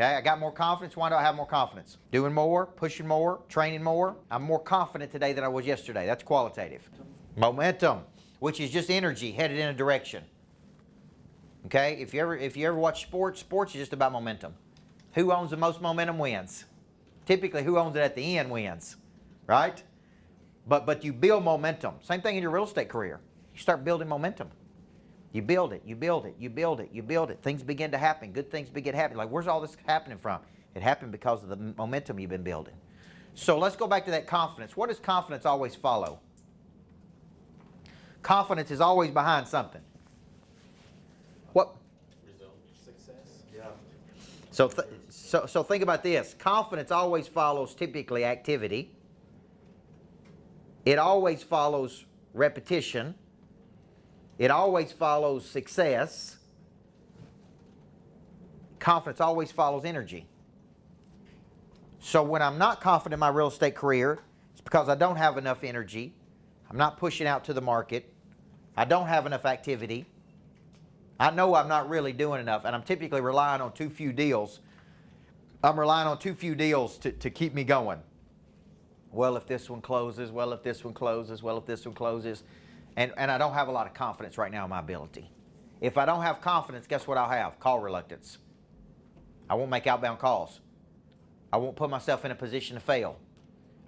Okay, I got more confidence. Why do I have more confidence? Doing more, pushing more, training more. I'm more confident today than I was yesterday. That's qualitative. Momentum, which is just energy headed in a direction. Okay, if you ever watch sports, sports is just about momentum. Who owns the most momentum wins. Typically, who owns it at the end wins, right? But you build momentum. Same thing in your real estate career. You start building momentum. You build it, you build it, you build it, you build it. Things begin to happen. Good things begin to happen. Like, where's all this happening from? It happened because of the momentum you've been building. So let's go back to that confidence. What does confidence always follow? Confidence is always behind something. What? Result, success. Yeah. So think about this. Confidence always follows typically activity. It always follows repetition. It always follows success. Confidence always follows energy. So when I'm not confident in my real estate career, it's because I don't have enough energy. I'm not pushing out to the market. I don't have enough activity. I know I'm not really doing enough, and I'm typically relying on too few deals. I'm relying on too few deals to keep me going. Well, if this one closes, well, if this one closes, well, if this one closes. And I don't have a lot of confidence right now in my ability. If I don't have confidence, guess what I'll have? Call reluctance. I won't make outbound calls. I won't put myself in a position to fail.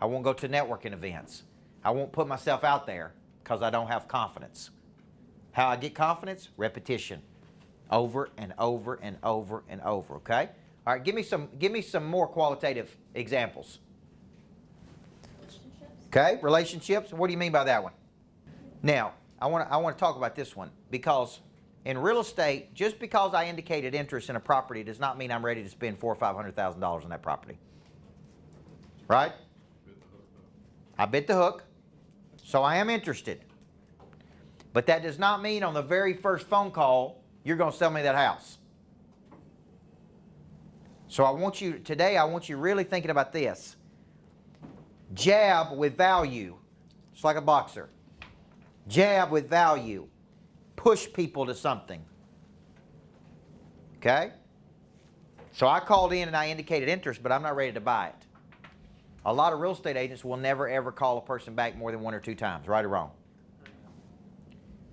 I won't go to networking events. I won't put myself out there because I don't have confidence. How I get confidence? Repetition. Over and over and over and over, okay? All right, give me some more qualitative examples. Relationships. Okay, relationships. What do you mean by that one? Now, I want to talk about this one, because in real estate, just because I indicated interest in a property does not mean I'm ready to spend $400,000 or $500,000 on that property. Right? I bit the hook, so I am interested. But that does not mean on the very first phone call you're going to sell me that house. So today I want you really thinking about this. Jab with value. It's like a boxer. Jab with value. Push people to something. Okay? So I called in and I indicated interest, but I'm not ready to buy it. A lot of real estate agents will never ever call a person back more than 1 or 2 times, right or wrong?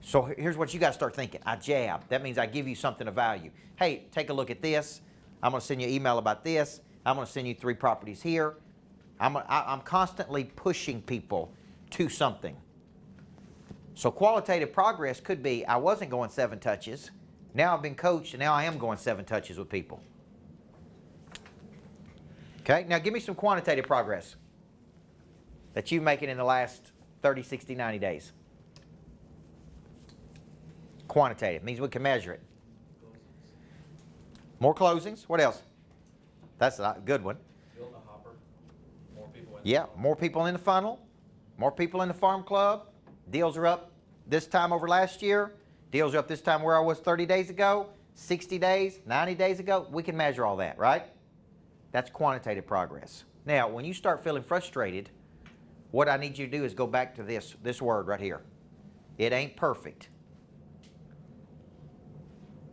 So here's what you got to start thinking. I jab. That means I give you something of value. Hey, take a look at this. I'm going to send you an email about this. I'm going to send you 3 properties here. I'm constantly pushing people to something. So qualitative progress could be, I wasn't going 7 touches. Now I've been coached, and now I am going 7 touches with people. Okay, now give me some quantitative progress that you're making in the last 30, 60, 90 days. Quantitative means we can measure it. More closings. What else? That's a good one. Build a hopper. More people in Yeah, more people in the funnel. More people in the farm club. Deals are up this time over last year. Deals are up this time where I was 30 days ago, 60 days, 90 days ago. We can measure all that, right? That's quantitative progress. Now, when you start feeling frustrated, what I need you to do is go back to this word right here. It ain't perfect,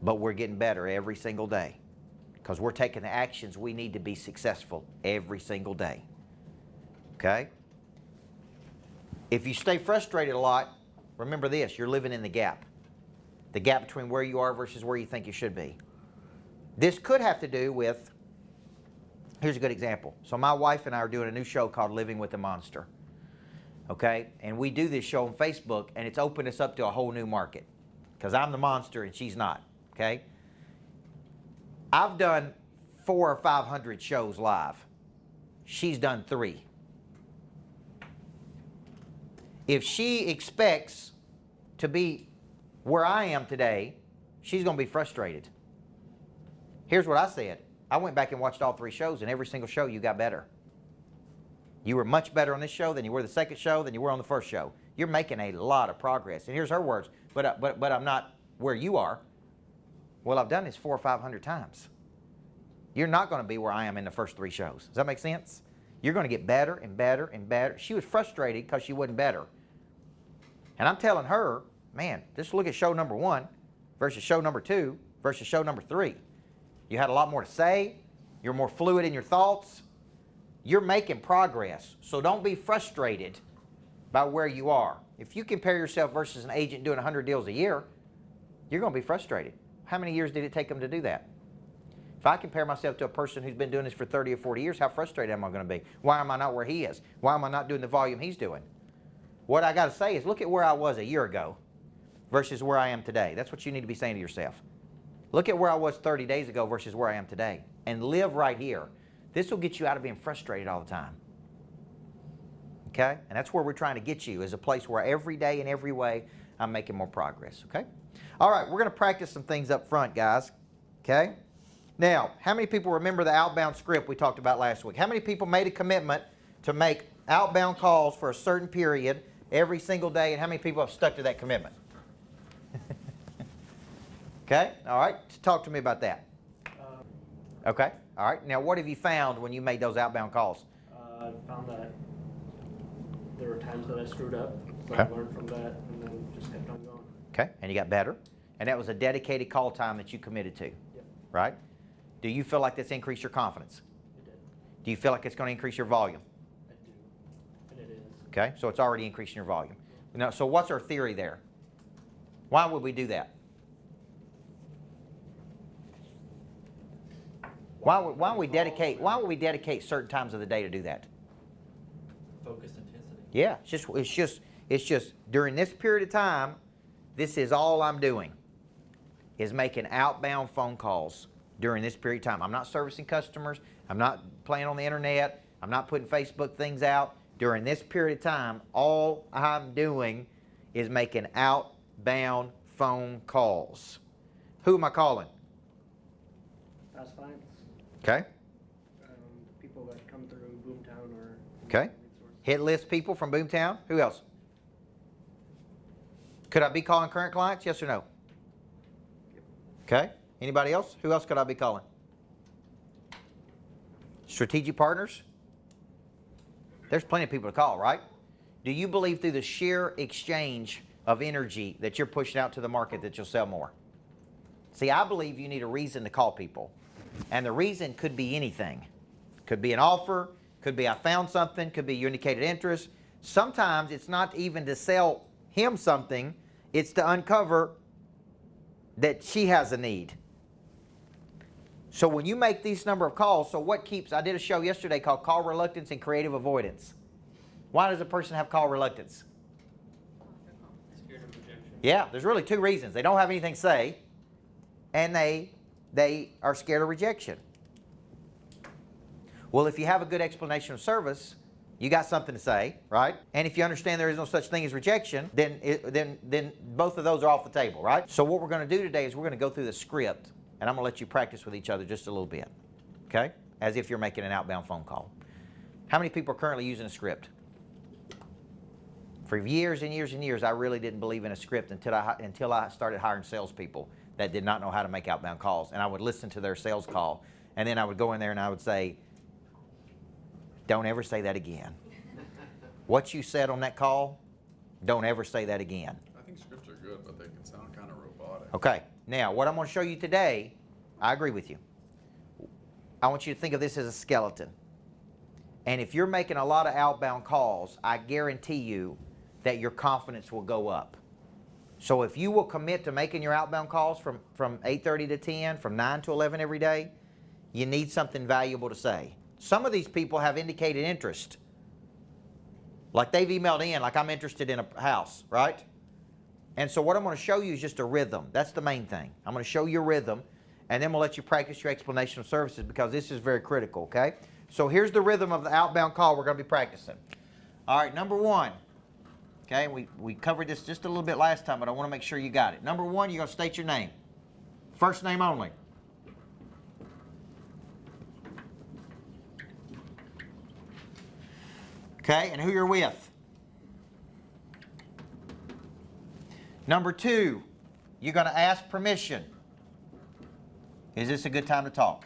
but we're getting better every single day because we're taking the actions we need to be successful every single day. Okay? If you stay frustrated a lot, remember this, you're living in the gap. The gap between where you are versus where you think you should be. This could have to do with, here's a good example. So my wife and I are doing a new show called Living with the Monster. Okay? And we do this show on Facebook, and it's opened us up to a whole new market because I'm the monster and she's not. Okay? I've done 400 or 500 shows live. She's done 3. If she expects to be where I am today, she's going to be frustrated. Here's what I said. I went back and watched all 3 shows, and every single show you got better. You were much better on this show than you were the second show than you were on the first show. You're making a lot of progress. And here's her words, but I'm not where you are. Well, I've done this 400 or 500 times. You're not going to be where I am in the first 3 shows. Does that make sense? You're going to get better and better and better. She was frustrated because she wasn't better. And I'm telling her, man, just look at show number 1 versus show number 2 versus show number 3. You had a lot more to say. You're more fluid in your thoughts. You're making progress. So don't be frustrated by where you are. If you compare yourself versus an agent doing 100 deals a year, you're going to be frustrated. How many years did it take them to do that? If I compare myself to a person who's been doing this for 30 or 40 years, how frustrated am I going to be? Why am I not where he is? Why am I not doing the volume he's doing? What I got to say is look at where I was a year ago versus where I am today. That's what you need to be saying to yourself. Look at where I was 30 days ago versus where I am today. And live right here. This will get you out of being frustrated all the time. Okay? And that's where we're trying to get you, is a place where every day in every way I'm making more progress. Okay? All right, we're going to practice some things up front, guys. Okay? Now, how many people remember the outbound script we talked about last week? How many people made a commitment to make outbound calls for a certain period every single day, and how many people have stuck to that commitment? Okay? All right. Talk to me about that. Okay. All right. Now, what have you found when you made those outbound calls? I found that there were times that I screwed up, so Okay. I learned from that and then just kept on going. Okay. And you got better. And that was a dedicated call time that you committed to. Yep. Right? Do you feel like that's increased your confidence? It did. Do you feel like it's going to increase your volume? I do. And it is. Okay. So it's already increasing your volume. Now, so what's our theory there? Why would we do that? Why would we dedicate certain times of the day to do that? Focused intensity. Yeah, it's just during this period of time, this is all I'm doing, is making outbound phone calls during this period of time. I'm not servicing customers. I'm not playing on the internet. I'm not putting Facebook things out. During this period of time, all I'm doing is making outbound phone calls. Who am I calling? Past clients, Okay. people that come through Boomtown or Okay. resources. Hit list people from Boomtown. Who else? Could I be calling current clients? Yes or no? Yep. Okay. Anybody else? Who else could I be calling? Strategic partners? There's plenty of people to call, right? Do you believe through the sheer exchange of energy that you're pushing out to the market that you'll sell more? See, I believe you need a reason to call people. And the reason could be anything. Could be an offer, could be I found something, could be you indicated interest. Sometimes it's not even to sell him something, it's to uncover that she has a need. So when you make these number of calls, so what keeps, I did a show yesterday called Call Reluctance and Creative Avoidance. Why does a person have call reluctance? Scared of rejection. Yeah, there's really two reasons. They don't have anything to say, and they are scared of rejection. Well, if you have a good explanation of service, you got something to say, right? And if you understand there is no such thing as rejection, then both of those are off the table, right? So what we're going to do today is we're going to go through the script, and I'm going to let you practice with each other just a little bit, okay? As if you're making an outbound phone call. How many people are currently using a script? For years and years and years, I really didn't believe in a script until I started hiring salespeople that did not know how to make outbound calls. And I would listen to their sales call, and then I would go in there and I would say, don't ever say that again. What you said on that call, don't ever say that again. I think scripts are good, but they can sound kind of robotic. Okay, now what I'm going to show you today, I agree with you. I want you to think of this as a skeleton. And if you're making a lot of outbound calls, I guarantee you that your confidence will go up. So if you will commit to making your outbound calls from 8:30 to 10, from 9 to 11 every day, you need something valuable to say. Some of these people have indicated interest. Like they've emailed in, like I'm interested in a house, right? And so what I'm going to show you is just a rhythm. That's the main thing. I'm going to show you a rhythm, and then we'll let you practice your explanation of services because this is very critical, okay? So here's the rhythm of the outbound call we're going to be practicing. All right, number one. Okay, we covered this just a little bit last time, but I want to make sure you got it. Number one, you're going to state your name. First name only. Okay, and who you're with. Number two, you're going to ask permission. Is this a good time to talk?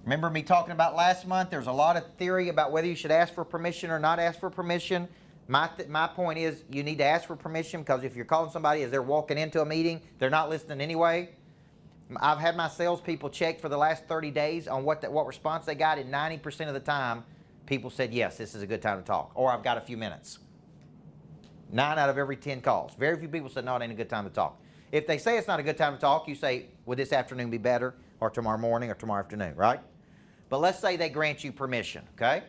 Remember me talking about last month? There's a lot of theory about whether you should ask for permission or not ask for permission. My point is you need to ask for permission because if you're calling somebody as they're walking into a meeting, they're not listening anyway. I've had my salespeople check for the last 30 days on what response they got, and 90% of the time, people said, yes, this is a good time to talk, or I've got a few minutes. 9 out of every 10 calls. Very few people said, no, it ain't a good time to talk. If they say it's not a good time to talk, you say, would this afternoon be better, or tomorrow morning, or tomorrow afternoon, right? But let's say they grant you permission, okay?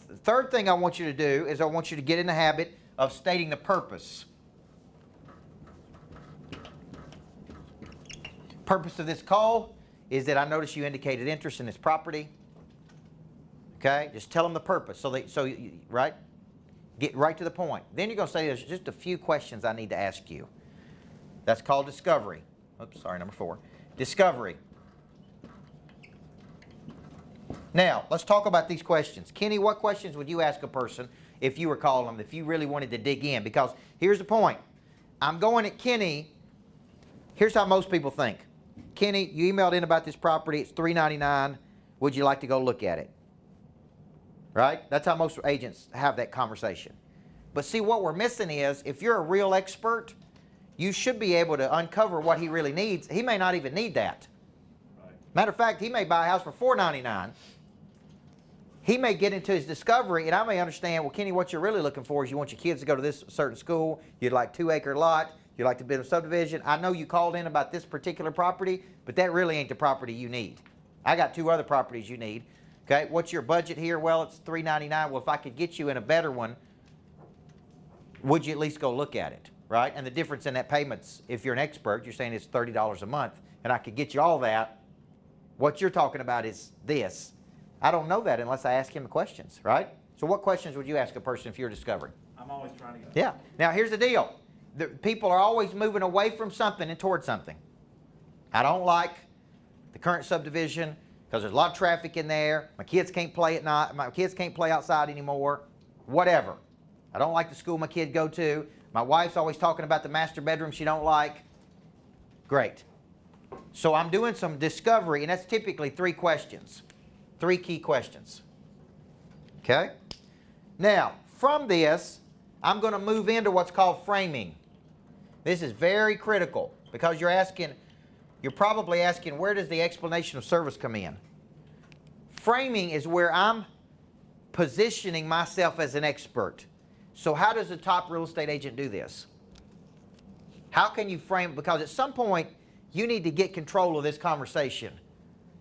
The third thing I want you to do is I want you to get in the habit of stating the purpose. Purpose of this call is that I notice you indicated interest in this property. Okay, just tell them the purpose. Right? Get right to the point. Then you're going to say there's just a few questions I need to ask you. That's called discovery. Oops, sorry, number 4. Discovery. Now, let's talk about these questions. Kenny, what questions would you ask a person if you were calling them, if you really wanted to dig in? Because here's the point. I'm going at Kenny. Here's how most people think. Kenny, you emailed in about this property. It's $399. Would you like to go look at it? Right? That's how most agents have that conversation. But see, what we're missing is, if you're a real expert, you should be able to uncover what he really needs. He may not even need that. Right. Matter of fact, he may buy a house for $499. He may get into his discovery, and I may understand, well, Kenny, what you're really looking for is you want your kids to go to this certain school, you'd like 2-acre lot, you'd like to build a subdivision. I know you called in about this particular property, but that really ain't the property you need. I got 2 other properties you need. Okay, what's your budget here? Well, it's $399. Well, if I could get you in a better one, would you at least go look at it, right? And the difference in that payments, if you're an expert, you're saying it's $30 a month, and I could get you all that. What you're talking about is this. I don't know that unless I ask him the questions, right? So what questions would you ask a person if you're discovering? I'm always trying to get. Yeah. Now, here's the deal. People are always moving away from something and towards something. I don't like the current subdivision because there's a lot of traffic in there. My kids can't play at night. My kids can't play outside anymore. Whatever. I don't like the school my kid go to. My wife's always talking about the master bedroom she don't like. Great. So I'm doing some discovery, and that's typically 3 questions. 3 key questions. Okay? Now, from this, I'm going to move into what's called framing. This is very critical because you're probably asking, where does the explanation of service come in? Framing is where I'm positioning myself as an expert. So how does a top real estate agent do this? How can you frame? Because at some point, you need to get control of this conversation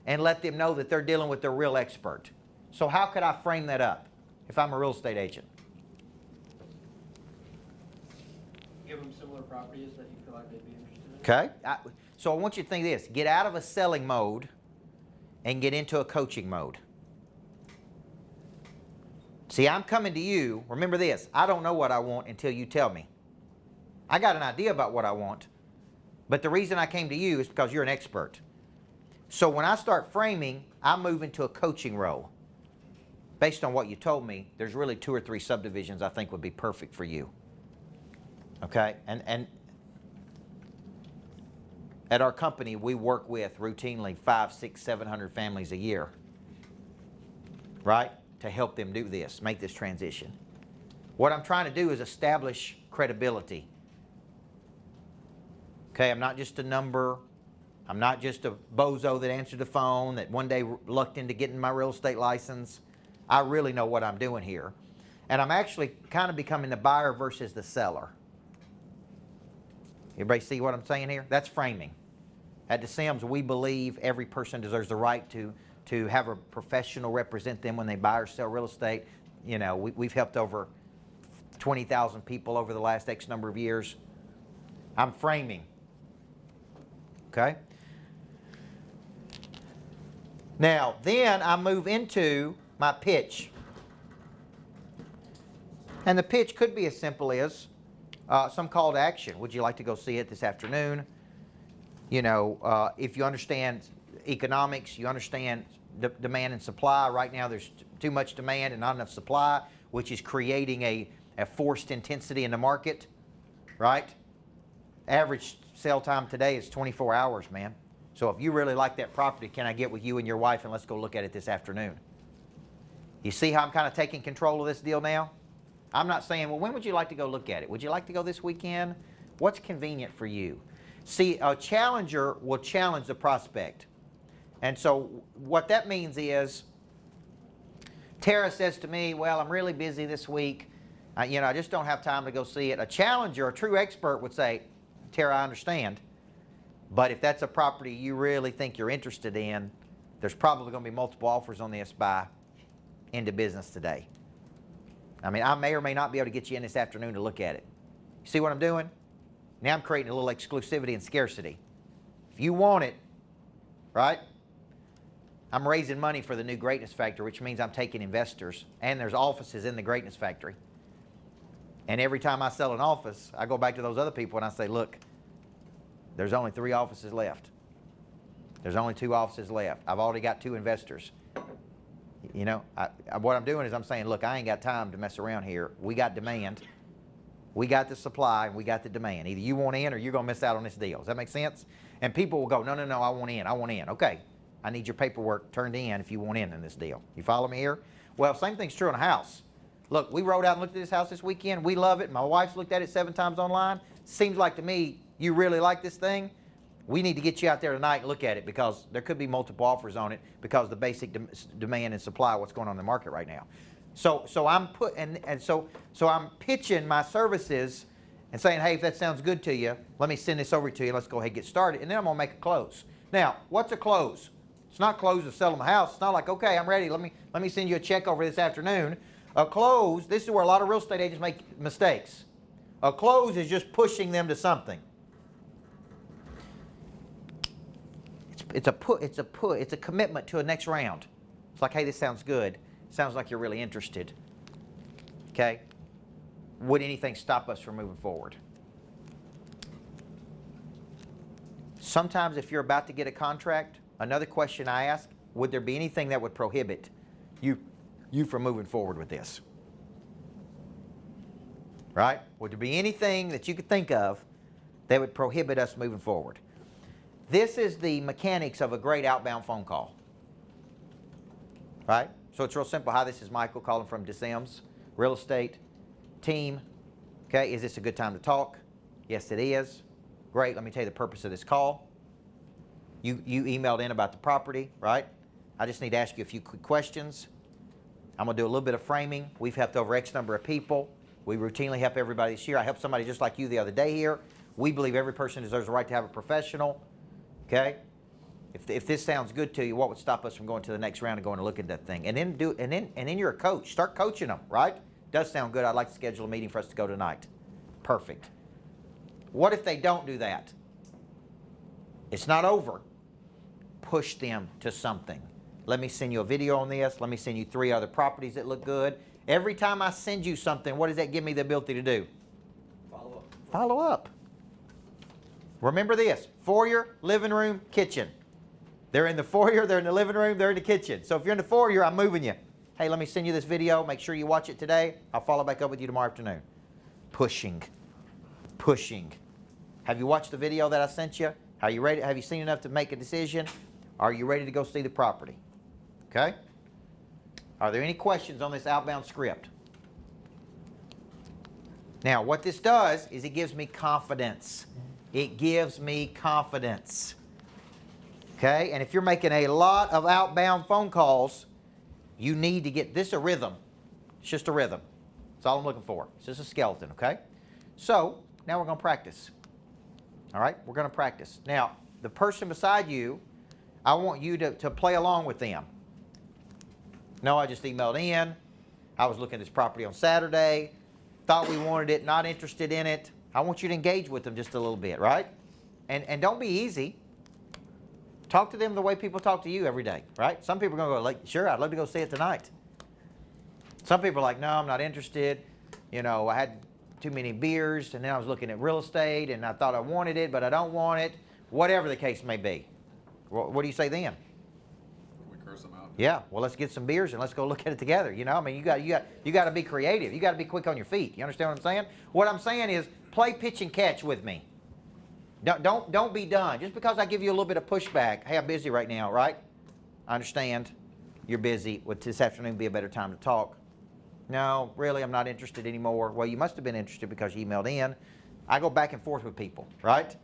and let them know that they're dealing with their real expert. So how could I frame that up if I'm a real estate agent? Give them similar properties that you feel like they'd be interested in. Okay? So I want you to think this. Get out of a selling mode and get into a coaching mode. See, I'm coming to you. Remember this. I don't know what I want until you tell me. I got an idea about what I want, but the reason I came to you is because you're an expert. So when I start framing, I move into a coaching role. Based on what you told me, there's really 2 or 3 subdivisions I think would be perfect for you. Okay? And at our company, we work with routinely 500, 600, 700 families a year, right? To help them do this, make this transition. What I'm trying to do is establish credibility. Okay, I'm not just a number. I'm not just a bozo that answered the phone that one day lucked into getting my real estate license. I really know what I'm doing here. And I'm actually kind of becoming the buyer versus the seller. Everybody see what I'm saying here? That's framing. At DESELMS, we believe every person deserves the right to have a professional represent them when they buy or sell real estate. You know, we've helped over 20,000 people over the last X number of years. I'm framing. Okay? Now, then I move into my pitch. And the pitch could be as simple as some call to action. Would you like to go see it this afternoon? You know, if you understand economics, you understand demand and supply. Right now there's too much demand and not enough supply, which is creating a forced intensity in the market, right? Average sale time today is 24 hours, man. So if you really like that property, can I get with you and your wife and let's go look at it this afternoon? You see how I'm kind of taking control of this deal now? I'm not saying, well, when would you like to go look at it? Would you like to go this weekend? What's convenient for you? See, a challenger will challenge the prospect. And so what that means is, Tara says to me, well, I'm really busy this week. I just don't have time to go see it. A challenger, a true expert would say, Tara, I understand. But if that's a property you really think you're interested in, there's probably going to be multiple offers on this by end of business today. I mean, I may or may not be able to get you in this afternoon to look at it. See what I'm doing? Now I'm creating a little exclusivity and scarcity. If you want it, right? I'm raising money for the new Greatness Factory, which means I'm taking investors, and there's offices in the Greatness Factory. And every time I sell an office, I go back to those other people and I say, look, there's only 3 offices left. There's only 2 offices left. I've already got 2 investors. You know, what I'm doing is I'm saying, look, I ain't got time to mess around here. We got demand. We got the supply, and we got the demand. Either you want in or you're going to miss out on this deal. Does that make sense? And people will go, no, I want in. I want in. Okay, I need your paperwork turned in if you want in this deal. You follow me here? Well, same thing's true on a house. Look, we rode out and looked at this house this weekend. We love it. My wife's looked at it 7 times online. Seems like to me you really like this thing. We need to get you out there tonight and look at it because there could be multiple offers on it because of the basic demand and supply, what's going on in the market right now. So I'm I'm pitching my services and saying, hey, if that sounds good to you, let me send this over to you. Let's go ahead and get started. And then I'm going to make a close. Now, what's a close? It's not close to sell them a house. It's not like, okay, I'm ready. Let me send you a check over this afternoon. A close, this is where a lot of real estate agents make mistakes. A close is just pushing them to something. It's a commitment to a next round. It's like, hey, this sounds good. Sounds like you're really interested. Okay? Would anything stop us from moving forward? Sometimes if you're about to get a contract, another question I ask, would there be anything that would prohibit you from moving forward with this? Right? Would there be anything that you could think of that would prohibit us moving forward? This is the mechanics of a great outbound phone call. Right? So it's real simple. Hi, this is Michael calling from DESELMS, real estate team. Okay, is this a good time to talk? Yes, it is. Great, let me tell you the purpose of this call. You emailed in about the property, right? I just need to ask you a few quick questions. I'm going to do a little bit of framing. We've helped over X number of people. We routinely help everybody this year. I helped somebody just like you the other day here. We believe every person deserves the right to have a professional. Okay? If this sounds good to you, what would stop us from going to the next round and going to look at that thing? And then you're a coach. Start coaching them, right? Does sound good. I'd like to schedule a meeting for us to go tonight. Perfect. What if they don't do that? It's not over. Push them to something. Let me send you a video on this. Let me send you 3 other properties that look good. Every time I send you something, what does that give me the ability to do? Follow up. Follow up. Remember this, foyer, living room, kitchen. They're in the foyer, they're in the living room, they're in the kitchen. So if you're in the foyer, I'm moving you. Hey, let me send you this video. Make sure you watch it today. I'll follow back up with you tomorrow afternoon. Pushing. Pushing. Have you watched the video that I sent you? Are you ready? Have you seen enough to make a decision? Are you ready to go see the property? Okay? Are there any questions on this outbound script? Now, what this does is it gives me confidence. It gives me confidence. Okay? And if you're making a lot of outbound phone calls, you need to get this a rhythm. It's just a rhythm. That's all I'm looking for. It's just a skeleton, okay? So, now we're going to practice. All right? We're going to practice. Now, the person beside you, I want you to play along with them. No, I just emailed in. I was looking at this property on Saturday. Thought we wanted it, not interested in it. I want you to engage with them just a little bit, right? And don't be easy. Talk to them the way people talk to you every day, right? Some people are going to go, like, sure, I'd love to go see it tonight. Some people are like, no, I'm not interested. You know, I had too many beers, and then I was looking at real estate, and I thought I wanted it, but I don't want it. Whatever the case may be. What do you say then? We curse them out. Yeah, well, let's get some beers and let's go look at it together. You know, I mean, you got to be creative. You got to be quick on your feet. You understand what I'm saying? What I'm saying is, play pitch and catch with me. Don't be done. Just because I give you a little bit of pushback, hey, I'm busy right now, right? I understand you're busy. Would this afternoon be a better time to talk? No, really, I'm not interested anymore. Well, you must have been interested because you emailed in. I go back and forth with people, right?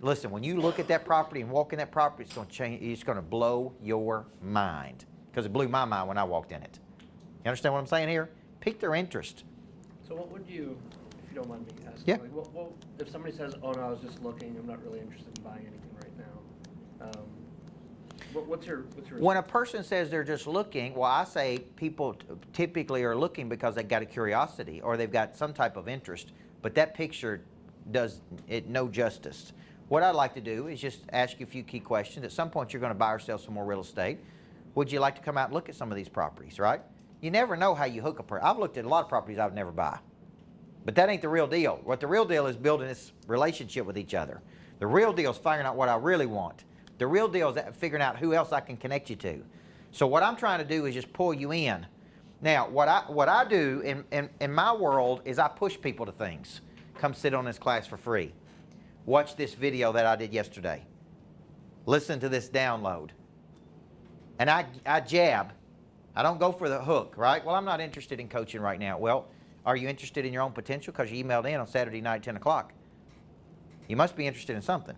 listen, when you look at that property and walk in that property, it's going to change. It's going to blow your mind, because it blew my mind when I walked in it. You understand what I'm saying here? Pique their interest. So what would you, if you don't mind me asking, Yeah. like, what if somebody says, "Oh no, I was just looking. I'm not really interested in buying anything right now." What's your When a person says they're just looking, well, I say people typically are looking because they've got a curiosity or they've got some type of interest, but that picture does it no justice. What I'd like to do is just ask you a few key questions. At some point, you're going to buy or sell some more real estate. Would you like to come out and look at some of these properties, right? You never know how you hook a person. I've looked at a lot of properties I would never buy, but that ain't the real deal. What the real deal is building this relationship with each other. The real deal is figuring out what I really want. The real deal is figuring out who else I can connect you to. So what I'm trying to do is just pull you in. Now, what I do in my world is I push people to things. Come sit on this class for free. Watch this video that I did yesterday. Listen to this download. And I jab. I don't go for the hook, right? Well, I'm not interested in coaching right now. Well, are you interested in your own potential? Because you emailed in on Saturday night at 10 o'clock. You must be interested in something.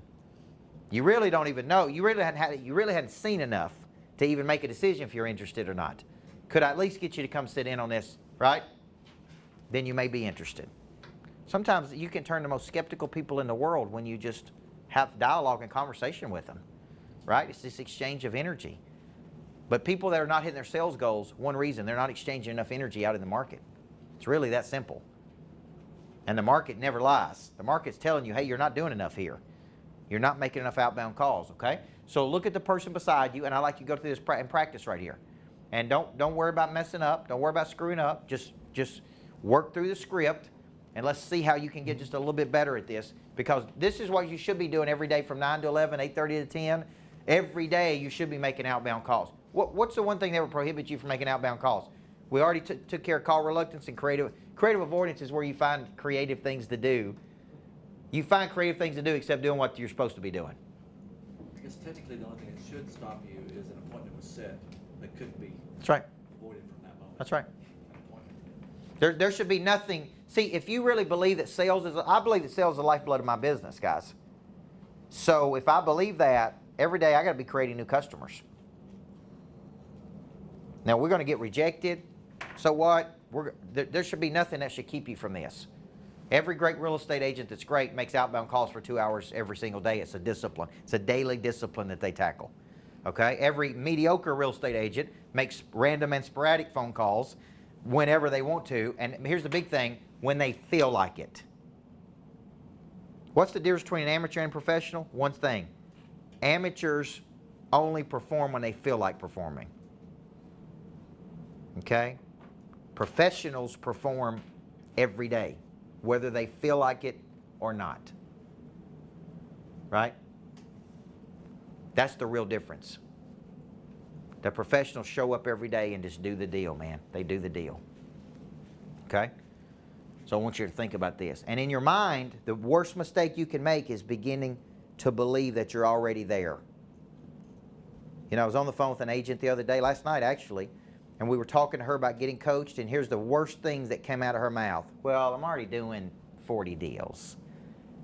You really don't even know. You really hadn't seen enough to even make a decision if you're interested or not. Could I at least get you to come sit in on this, right? Then you may be interested. Sometimes you can turn the most skeptical people in the world when you just have dialogue and conversation with them, right? It's this exchange of energy. But people that are not hitting their sales goals, one reason, they're not exchanging enough energy out in the market. It's really that simple. And the market never lies. The market's telling you, hey, you're not doing enough here. You're not making enough outbound calls, okay? So look at the person beside you, and I like you to go through this and practice right here. And don't worry about messing up. Don't worry about screwing up. Just work through the script, and let's see how you can get just a little bit better at this, because this is what you should be doing every day from 9 to 11, 8:30 to 10. Every day you should be making outbound calls. What's the one thing that would prohibit you from making outbound calls? We already took care of call reluctance and creative avoidance is where you find creative things to do. You find creative things to do except doing what you're supposed to be doing. Because technically the only thing that should stop you is an appointment was set that could be That's right. avoided from that moment. That's right. An appointment. There should be nothing. See, if you really believe that sales is, I believe that sales is the lifeblood of my business, guys. So if I believe that, every day I got to be creating new customers. Now we're going to get rejected. So what? There should be nothing that should keep you from this. Every great real estate agent that's great makes outbound calls for 2 hours every single day. It's a discipline. It's a daily discipline that they tackle. Okay? Every mediocre real estate agent makes random and sporadic phone calls whenever they want to. And here's the big thing, when they feel like it. What's the difference between an amateur and professional? One thing. Amateurs only perform when they feel like performing. Okay? Professionals perform every day, whether they feel like it or not. Right? That's the real difference. The professionals show up every day and just do the deal, man. They do the deal. Okay? So I want you to think about this. And in your mind, the worst mistake you can make is beginning to believe that you're already there. You know, I was on the phone with an agent the other day, last night actually, and we were talking to her about getting coached, and here's the worst things that came out of her mouth. Well, I'm already doing 40 deals.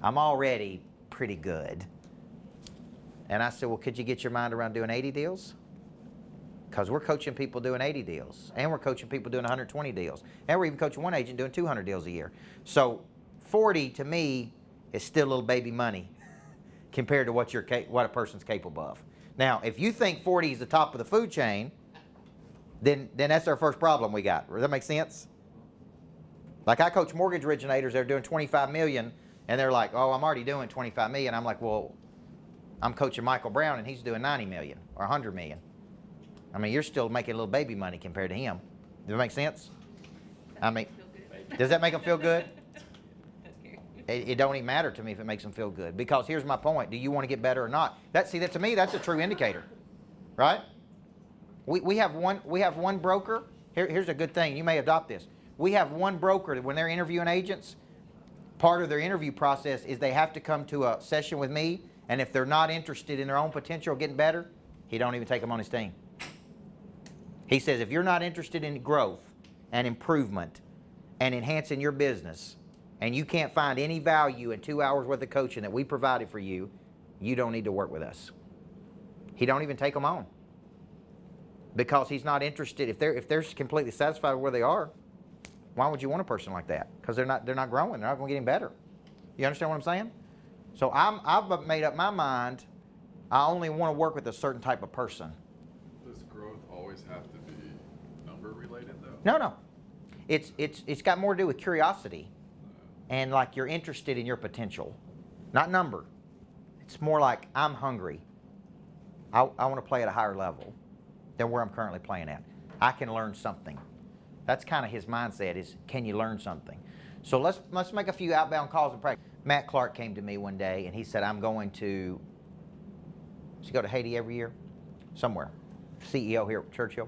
I'm already pretty good. And I said, well, could you get your mind around doing 80 deals? Because we're coaching people doing 80 deals, and we're coaching people doing 120 deals, and we're even coaching one agent doing 200 deals a year. So 40 to me is still a little baby money compared to what a person's capable of. Now, if you think 40 is the top of the food chain, then that's our first problem we got. Does that make sense? Like I coach mortgage originators, they're doing 25 million, and they're like, oh, I'm already doing 25 million. I'm like, well, I'm coaching Michael Brown, and he's doing 90 million or 100 million. I mean, you're still making a little baby money compared to him. Does that make sense? I mean, does that make them feel good? It don't even matter to me if it makes them feel good, because here's my point. Do you want to get better or not? That to me, that's a true indicator, right? We have one broker. Here's a good thing. You may adopt this. We have one broker that when they're interviewing agents, part of their interview process is they have to come to a session with me, and if they're not interested in their own potential of getting better, he don't even take them on his team. He says, if you're not interested in growth and improvement and enhancing your business, and you can't find any value in 2 hours worth of coaching that we provided for you, you don't need to work with us. He don't even take them on because he's not interested. If they're completely satisfied with where they are, why would you want a person like that? Because they're not growing. They're not going to get any better. You understand what I'm saying? So I've made up my mind. I only want to work with a certain type of person. Does growth always have to be number related though? No. It's got more to do with curiosity and like you're interested in your potential, not number. It's more like I'm hungry. I want to play at a higher level than where I'm currently playing at. I can learn something. That's kind of his mindset is, can you learn something? So let's make a few outbound calls and practice. Matt Clark came to me one day and he said, I'm going to, does he go to Haiti every year? Somewhere. CEO here at Churchill.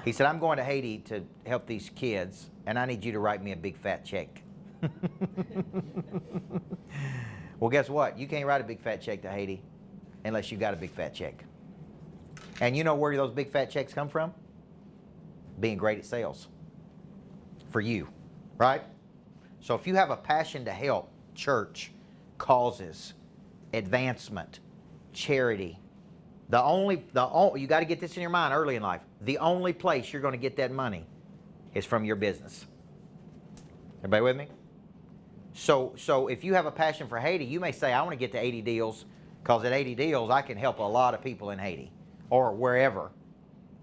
He said, I'm going to Haiti to help these kids and I need you to write me a big fat check. Well, guess what? You can't write a big fat check to Haiti unless you got a big fat check. And you know where those big fat checks come from? Being great at sales. For you, right? So if you have a passion to help church, causes, advancement, charity, you got to get this in your mind early in life. The only place you're going to get that money is from your business. Everybody with me? So if you have a passion for Haiti, you may say, I want to get to 80 deals because at 80 deals, I can help a lot of people in Haiti or wherever.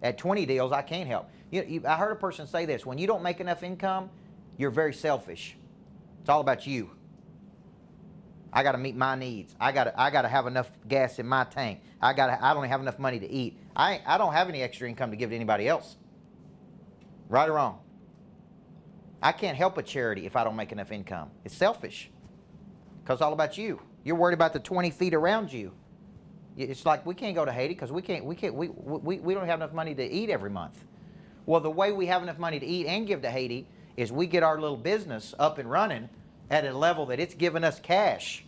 At 20 deals, I can't help. I heard a person say this, when you don't make enough income, you're very selfish. It's all about you. I got to meet my needs. I got to have enough gas in my tank. I don't have enough money to eat. I don't have any extra income to give to anybody else. Right or wrong? I can't help a charity if I don't make enough income. It's selfish. Because it's all about you. You're worried about the 20 feet around you. It's like we can't go to Haiti because we don't have enough money to eat every month. Well, the way we have enough money to eat and give to Haiti is we get our little business up and running at a level that it's giving us cash.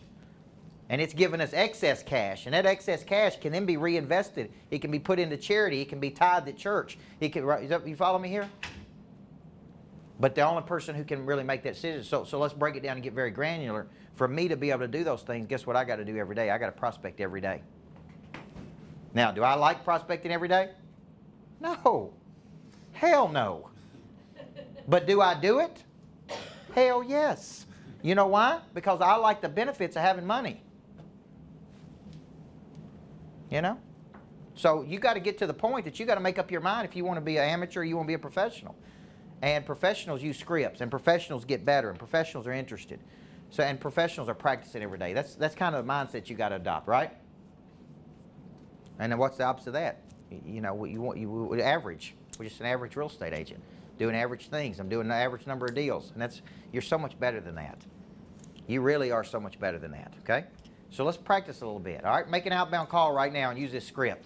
And it's giving us excess cash. And that excess cash can then be reinvested. It can be put into charity. It can be tithed at church. You follow me here? But the only person who can really make that decision, so let's break it down and get very granular. For me to be able to do those things, guess what I got to do every day? I got to prospect every day. Now, do I like prospecting every day? No. Hell no. But do I do it? Hell yes. You know why? Because I like the benefits of having money. You know? So you got to get to the point that you got to make up your mind if you want to be an amateur or you want to be a professional. And professionals use scripts, and professionals get better, and professionals are interested. So, and professionals are practicing every day. That's kind of the mindset you got to adopt, right? And then what's the opposite of that? You know, you average. We're just an average real estate agent, doing average things. I'm doing an average number of deals, and you're so much better than that. You really are so much better than that. Okay? So let's practice a little bit. All right, make an outbound call right now and use this script.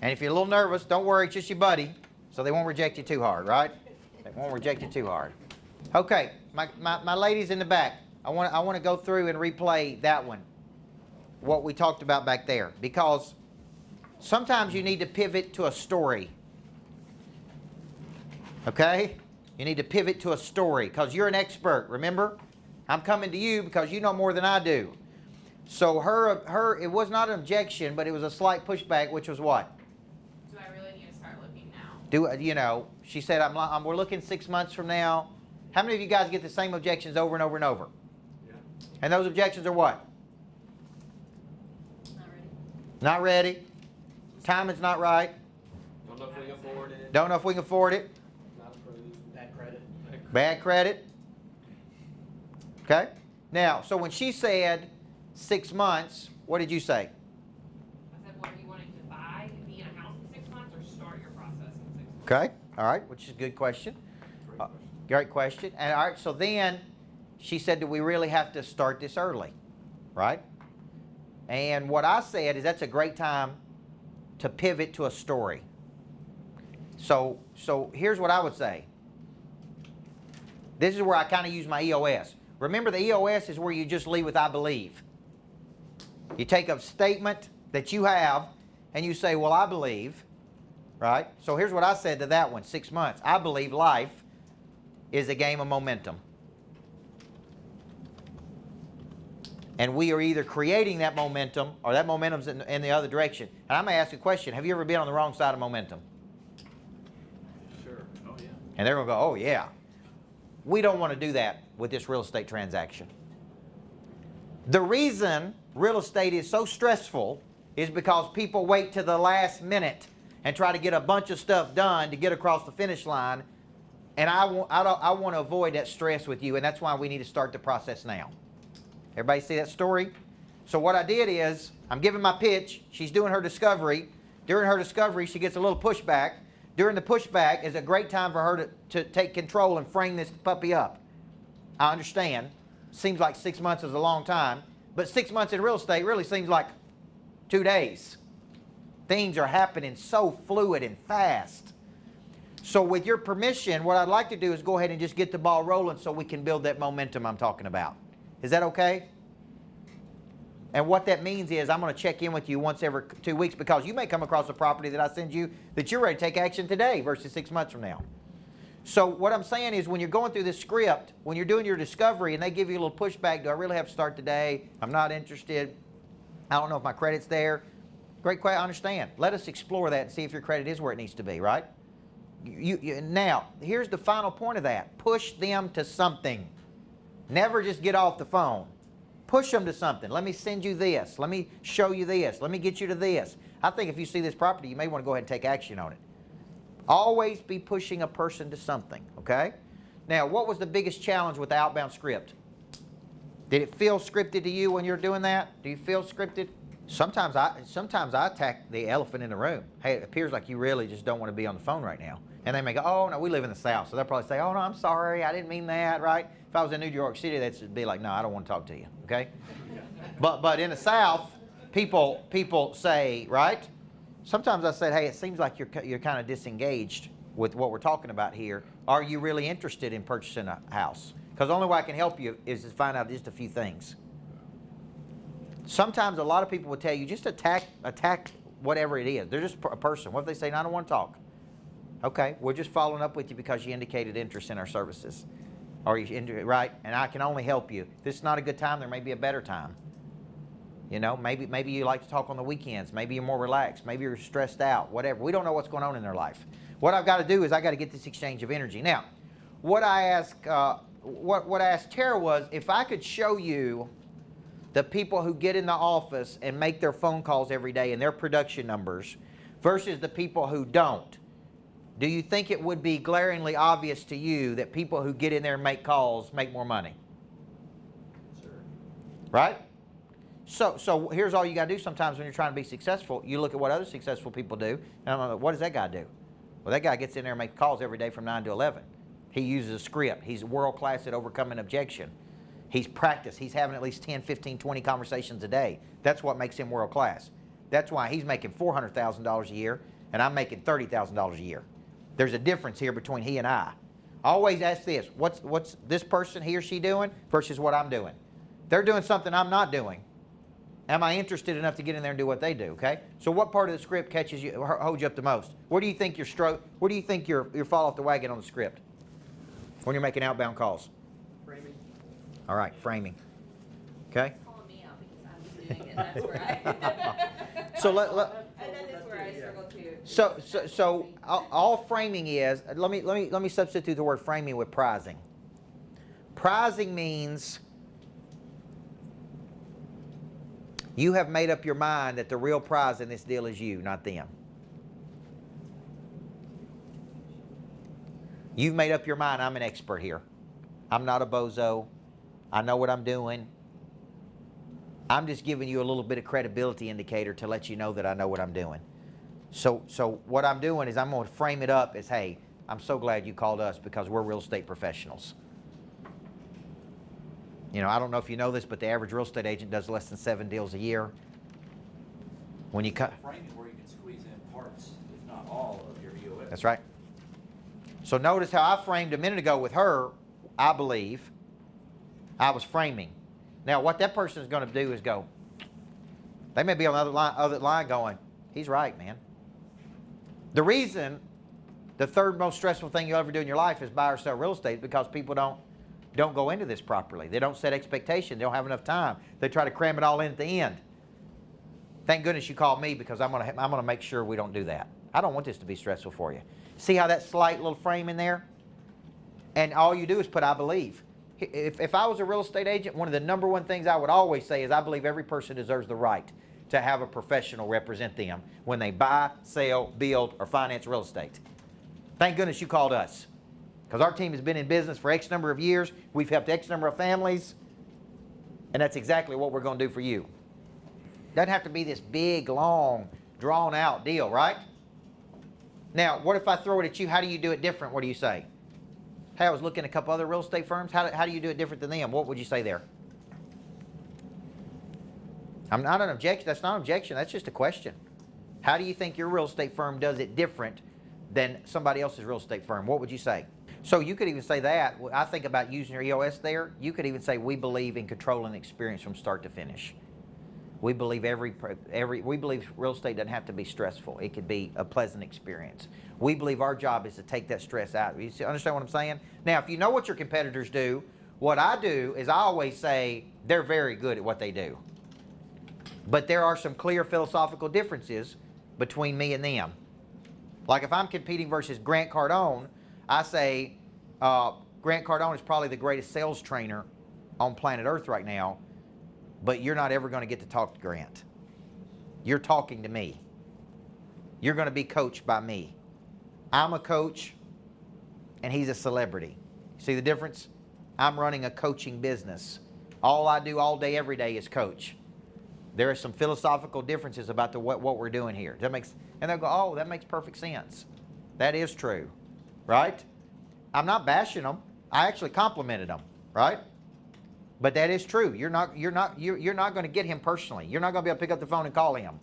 And if you're a little nervous, don't worry, it's just your buddy, so they won't reject you too hard, right? They won't reject you too hard. Okay, my ladies in the back, I want to go through and replay that one, what we talked about back there, because sometimes you need to pivot to a story. Okay? You need to pivot to a story because you're an expert, remember? I'm coming to you because you know more than I do. So it was not an objection, but it was a slight pushback, which was what? Do I really need to start looking now? She said, we're looking 6 months from now. How many of you guys get the same objections over and over and over? Yeah. And those objections are what? Not ready. Not ready. Timing's not right. Don't know if we can afford it. Don't know if we can afford it. Not approved. Bad credit. Bad credit. Okay? Now, so when she said 6 months, what did you say? I said, what are you wanting to buy, be in a house in 6 months, or start your process in 6 months? Okay. All right, which is a good question. Great question. And all right, so then she said, do we really have to start this early? Right? And what I said is that's a great time to pivot to a story. So here's what I would say. This is where I kind of use my EOS. Remember, the EOS is where you just lead with I believe. You take a statement that you have and you say, well, I believe, right? So here's what I said to that one, 6 months. I believe life is a game of momentum. And we are either creating that momentum or that momentum's in the other direction. And I'm going to ask you a question. Have you ever been on the wrong side of momentum? Sure, oh yeah. And they're going to go, oh yeah. We don't want to do that with this real estate transaction. The reason real estate is so stressful is because people wait to the last minute and try to get a bunch of stuff done to get across the finish line. And I want to avoid that stress with you, and that's why we need to start the process now. Everybody see that story? So what I did is, I'm giving my pitch. She's doing her discovery. During her discovery, she gets a little pushback. During the pushback is a great time for her to take control and frame this puppy up. I understand. Seems like 6 months is a long time, but 6 months in real estate really seems like 2 days. Things are happening so fluid and fast. So with your permission, what I'd like to do is go ahead and just get the ball rolling so we can build that momentum I'm talking about. Is that okay? And what that means is I'm going to check in with you once every 2 weeks, because you may come across a property that I send you that you're ready to take action today versus 6 months from now. So what I'm saying is, when you're going through this script, when you're doing your discovery and they give you a little pushback, do I really have to start today? I'm not interested. I don't know if my credit's there. Great question. I understand. Let us explore that and see if your credit is where it needs to be, right? Now, here's the final point of that. Push them to something. Never just get off the phone. Push them to something. Let me send you this. Let me show you this. Let me get you to this. I think if you see this property, you may want to go ahead and take action on it. Always be pushing a person to something, okay? Now, what was the biggest challenge with the outbound script? Did it feel scripted to you when you're doing that? Do you feel scripted? Sometimes I attack the elephant in the room. Hey, it appears like you really just don't want to be on the phone right now. And they may go, oh, no, we live in the South. So they'll probably say, oh, no, I'm sorry. I didn't mean that, right? If I was in New York City, they'd be like, no, I don't want to talk to you, okay? But in the South, people say, right? Sometimes I said, hey, it seems like you're kind of disengaged with what we're talking about here. Are you really interested in purchasing a house? Because the only way I can help you is to find out just a few things. Sometimes a lot of people will tell you, just attack whatever it is. They're just a person. What if they say, no, I don't want to talk? Okay, we're just following up with you because you indicated interest in our services. Right? And I can only help you. If this is not a good time, there may be a better time. You know, maybe you like to talk on the weekends. Maybe you're more relaxed. Maybe you're stressed out. Whatever. We don't know what's going on in their life. What I've got to do is I got to get this exchange of energy. Now, what I asked Tara was, if I could show you the people who get in the office and make their phone calls every day and their production numbers versus the people who don't, do you think it would be glaringly obvious to you that people who get in there and make calls make more money? Sure. Right? So here's all you got to do sometimes when you're trying to be successful. You look at what other successful people do, and I'm like, what does that guy do? Well, that guy gets in there and makes calls every day from 9 to 11. He uses a script. He's world-class at overcoming objection. He's practiced. He's having at least 10, 15, 20 conversations a day. That's what makes him world-class. That's why he's making $400,000 a year, and I'm making $30,000 a year. There's a difference here between he and I. Always ask this, what's this person, he or she doing versus what I'm doing? They're doing something I'm not doing. Am I interested enough to get in there and do what they do, okay? So what part of the script catches you, holds you up the most? Where do you think where do you think you're fall off the wagon on the script when you're making outbound calls? Framing. All right, framing. Okay? Calling me out because I'm doing it, that's where I. So And that is where I struggle too. So all framing is, let me substitute the word framing with prizing. Prizing means you have made up your mind that the real prize in this deal is you, not them. You've made up your mind, I'm an expert here. I'm not a bozo. I know what I'm doing. I'm just giving you a little bit of credibility indicator to let you know that I know what I'm doing. So what I'm doing is I'm going to frame it up as, hey, I'm so glad you called us because we're real estate professionals. You know, I don't know if you know this, but the average real estate agent does less than 7 deals a year. When you cut, Framing is where you can squeeze in parts, if not all, of your EOS. that's right. So notice how I framed a minute ago with her, I believe, I was framing. Now what that person is going to do is go, they may be on the other line going, he's right, man. The reason the third most stressful thing you'll ever do in your life is buy or sell real estate is because people don't don't go into this properly. They don't set expectations. They don't have enough time. They try to cram it all in at the end. Thank goodness you called me, because I'm gonna make sure we don't do that. I don't want this to be stressful for you. See how that slight little frame in there? And all you do is put "I believe." If I was a real estate agent, one of the number one things I would always say is I believe every person deserves the right to have a professional represent them when they buy, sell, build, or finance real estate. Thank goodness you called us, because our team has been in business for X number of years. We've helped X number of families, and that's exactly what we're going to do for you. Doesn't have to be this big, long, drawn-out deal, right? Now, what if I throw it at you? How do you do it different? What do you say? Hey, I was looking at a couple other real estate firms. How do you do it different than them? What would you say there? I'm not an objection. That's not an objection. That's just a question. How do you think your real estate firm does it different than somebody else's real estate firm? What would you say? So you could even say that. I think about using your EOS there. You could even say we believe in controlling the experience from start to finish. We believe we believe real estate doesn't have to be stressful. It could be a pleasant experience. We believe our job is to take that stress out. You understand what I'm saying? Now, if you know what your competitors do, what I do is I always say they're very good at what they do. But there are some clear philosophical differences between me and them. Like if I'm competing versus Grant Cardone, I say Grant Cardone is probably the greatest sales trainer on planet Earth right now. But you're not ever going to get to talk to Grant. You're talking to me. You're going to be coached by me. I'm a coach, and he's a celebrity. See the difference? I'm running a coaching business. All I do all day, every day is coach. There are some philosophical differences about what we're doing here. And they'll go, oh, that makes perfect sense. That is true, right? I'm not bashing them. I actually complimented them, right? But that is true. You're not going to get him personally. You're not going to be able to pick up the phone and call him.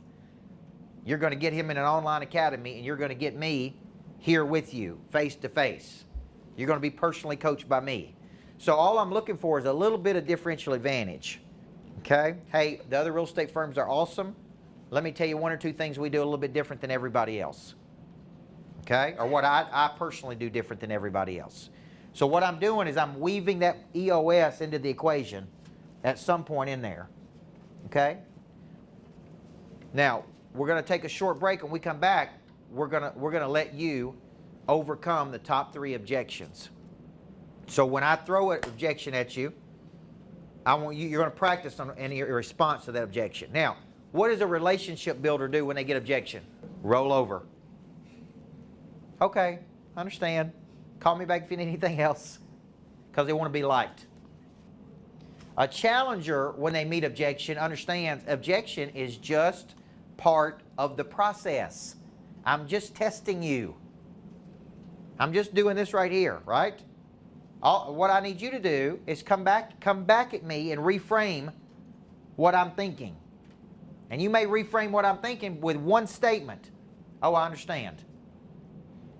You're going to get him in an online academy, and you're going to get me here with you, face to face. You're going to be personally coached by me. So all I'm looking for is a little bit of differential advantage. Okay? Hey, the other real estate firms are awesome. Let me tell you one or two things we do a little bit different than everybody else. Okay? Or what I personally do different than everybody else. So what I'm doing is I'm weaving that EOS into the equation at some point in there. Okay? Now, we're going to take a short break. When we come back, we're going to let you overcome the top 3 objections. So when I throw an objection at you, you're going to practice on any response to that objection. Now, what does a relationship builder do when they get objection? Roll over. Okay, I understand. Call me back if you need anything else, because they want to be liked. A challenger, when they meet objection, understands objection is just part of the process. I'm just testing you. I'm just doing this right here, right? What I need you to do is come back at me and reframe what I'm thinking. And you may reframe what I'm thinking with one statement. Oh, I understand.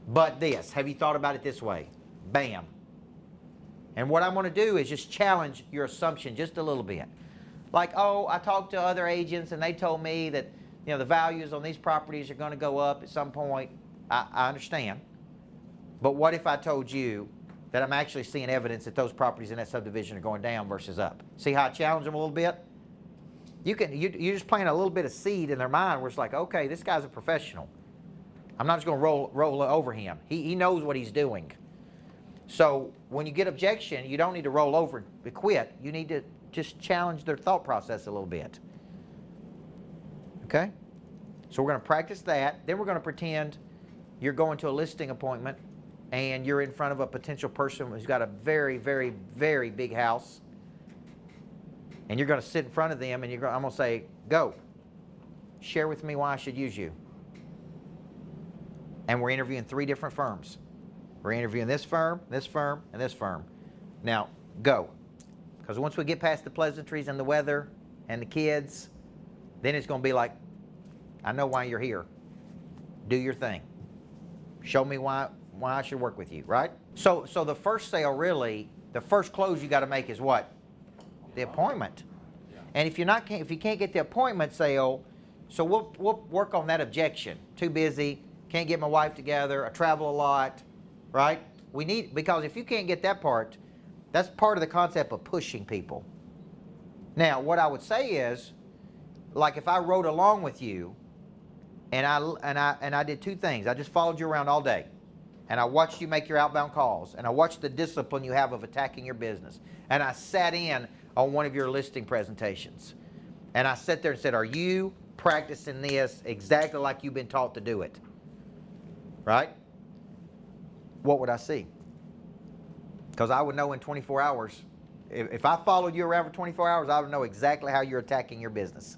But this, have you thought about it this way? Bam. And what I'm going to do is just challenge your assumption just a little bit. Like, oh, I talked to other agents and they told me that, you know, the values on these properties are going to go up at some point. I understand. But what if I told you that I'm actually seeing evidence that those properties in that subdivision are going down versus up? See how I challenge them a little bit? You're just planting a little bit of seed in their mind where it's like, okay, this guy's a professional. I'm not just going to roll over him. He knows what he's doing. So when you get objection, you don't need to roll over and quit. You need to just challenge their thought process a little bit. Okay? So we're going to practice that. Then we're going to pretend you're going to a listing appointment and you're in front of a potential person who's got a very, very, very big house. And you're going to sit in front of them and I'm going to say, go. Share with me why I should use you. And we're interviewing 3 different firms. We're interviewing this firm, and this firm. Now, go. Because once we get past the pleasantries and the weather and the kids, then it's going to be like, I know why you're here. Do your thing. Show me why I should work with you, right? So the first sale really, the first close you got to make is what? The appointment. And if you can't get the appointment sale, so we'll work on that objection. Too busy, can't get my wife together, I travel a lot, right? Because if you can't get that part, That's part of the concept of pushing people. Now, what I would say is, like if I rode along with you and I did two things. I just followed you around all day. And I watched you make your outbound calls. And I watched the discipline you have of attacking your business. And I sat in on one of your listing presentations. And I sat there and said, are you practicing this exactly like you've been taught to do it? Right? What would I see? Because I would know in 24 hours. If I followed you around for 24 hours, I would know exactly how you're attacking your business.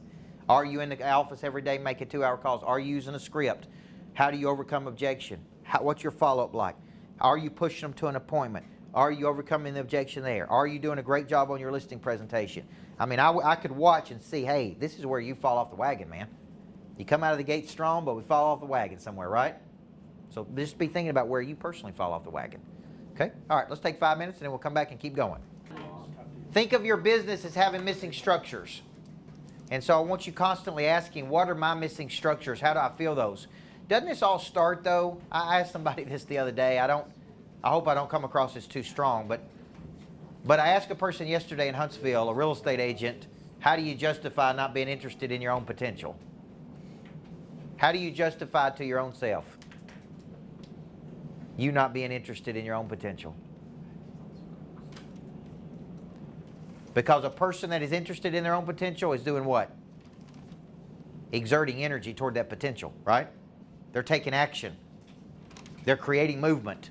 Are you in the office every day making 2-hour calls? Are you using a script? How do you overcome objection? What's your follow-up like? Are you pushing them to an appointment? Are you overcoming the objection there? Are you doing a great job on your listing presentation? I mean, I could watch and see, hey, this is where you fall off the wagon, man. You come out of the gate strong, but we fall off the wagon somewhere, right? So just be thinking about where you personally fall off the wagon. Okay? All right, let's take 5 minutes and then we'll come back and keep going. Think of your business as having missing structures. And so I want you constantly asking, what are my missing structures? How do I feel those? Doesn't this all start, though? I asked somebody this the other day. I hope I don't come across as too strong, but I asked a person yesterday in Huntsville, a real estate agent, how do you justify not being interested in your own potential? How do you justify to your own self you not being interested in your own potential? Because a person that is interested in their own potential is doing what? Exerting energy toward that potential, right? They're taking action. They're creating movement.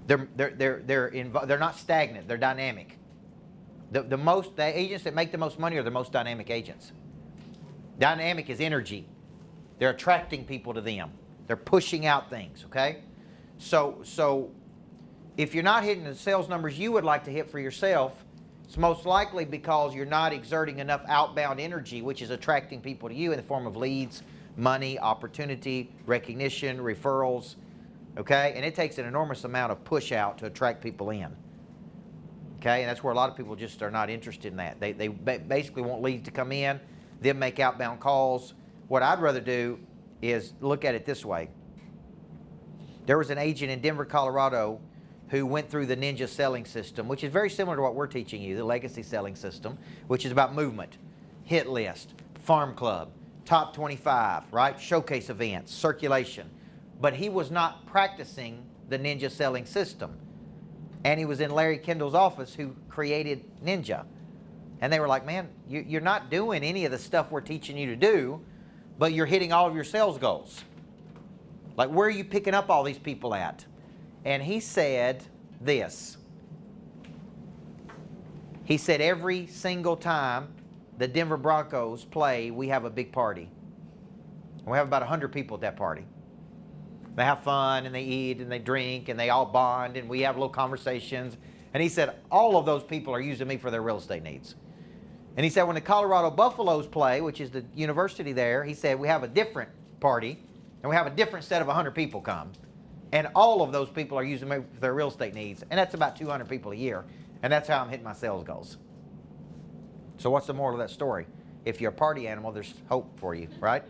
They're not stagnant. They're dynamic. The agents that make the most money are the most dynamic agents. Dynamic is energy. They're attracting people to them. They're pushing out things, okay? So if you're not hitting the sales numbers you would like to hit for yourself, it's most likely because you're not exerting enough outbound energy, which is attracting people to you in the form of leads, money, opportunity, recognition, referrals, okay? And it takes an enormous amount of push out to attract people in, okay? And that's where a lot of people just are not interested in that. They basically want leads to come in, then make outbound calls. What I'd rather do is look at it this way. There was an agent in Denver, Colorado, who went through the ninja selling system, which is very similar to what we're teaching you, the legacy selling system, which is about movement, hit list, farm club, top 25, right? Showcase events, circulation. But he was not practicing the ninja selling system. And he was in Larry Kendall's office who created Ninja. And they were like, man, you're not doing any of the stuff we're teaching you to do, but you're hitting all of your sales goals. Like, where are you picking up all these people at? And he said this. He said, every single time the Denver Broncos play, we have a big party. And we have about 100 people at that party. They have fun, and they eat, and they drink, and they all bond, and we have little conversations. And he said, all of those people are using me for their real estate needs. And he said, when the Colorado Buffaloes play, which is the university there, he said, we have a different party, and we have a different set of 100 people come. And all of those people are using me for their real estate needs. And that's about 200 people a year. And that's how I'm hitting my sales goals. So what's the moral of that story? If you're a party animal, there's hope for you, right?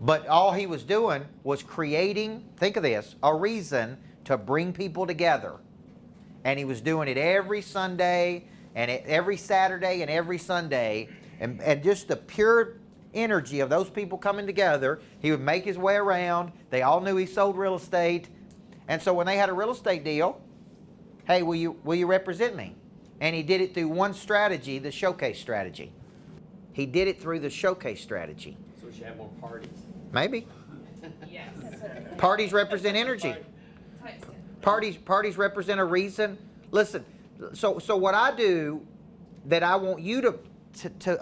But all he was doing was creating, think of this, a reason to bring people together. And he was doing it every Sunday, and every Saturday, and every Sunday. And just the pure energy of those people coming together. He would make his way around. They all knew he sold real estate. And so when they had a real estate deal, hey, will you represent me? And he did it through one strategy, the showcase strategy. He did it through the showcase strategy. So we should have more parties. Maybe. Yes. Parties represent energy. Parties represent a reason. Listen, so what I do that I want you to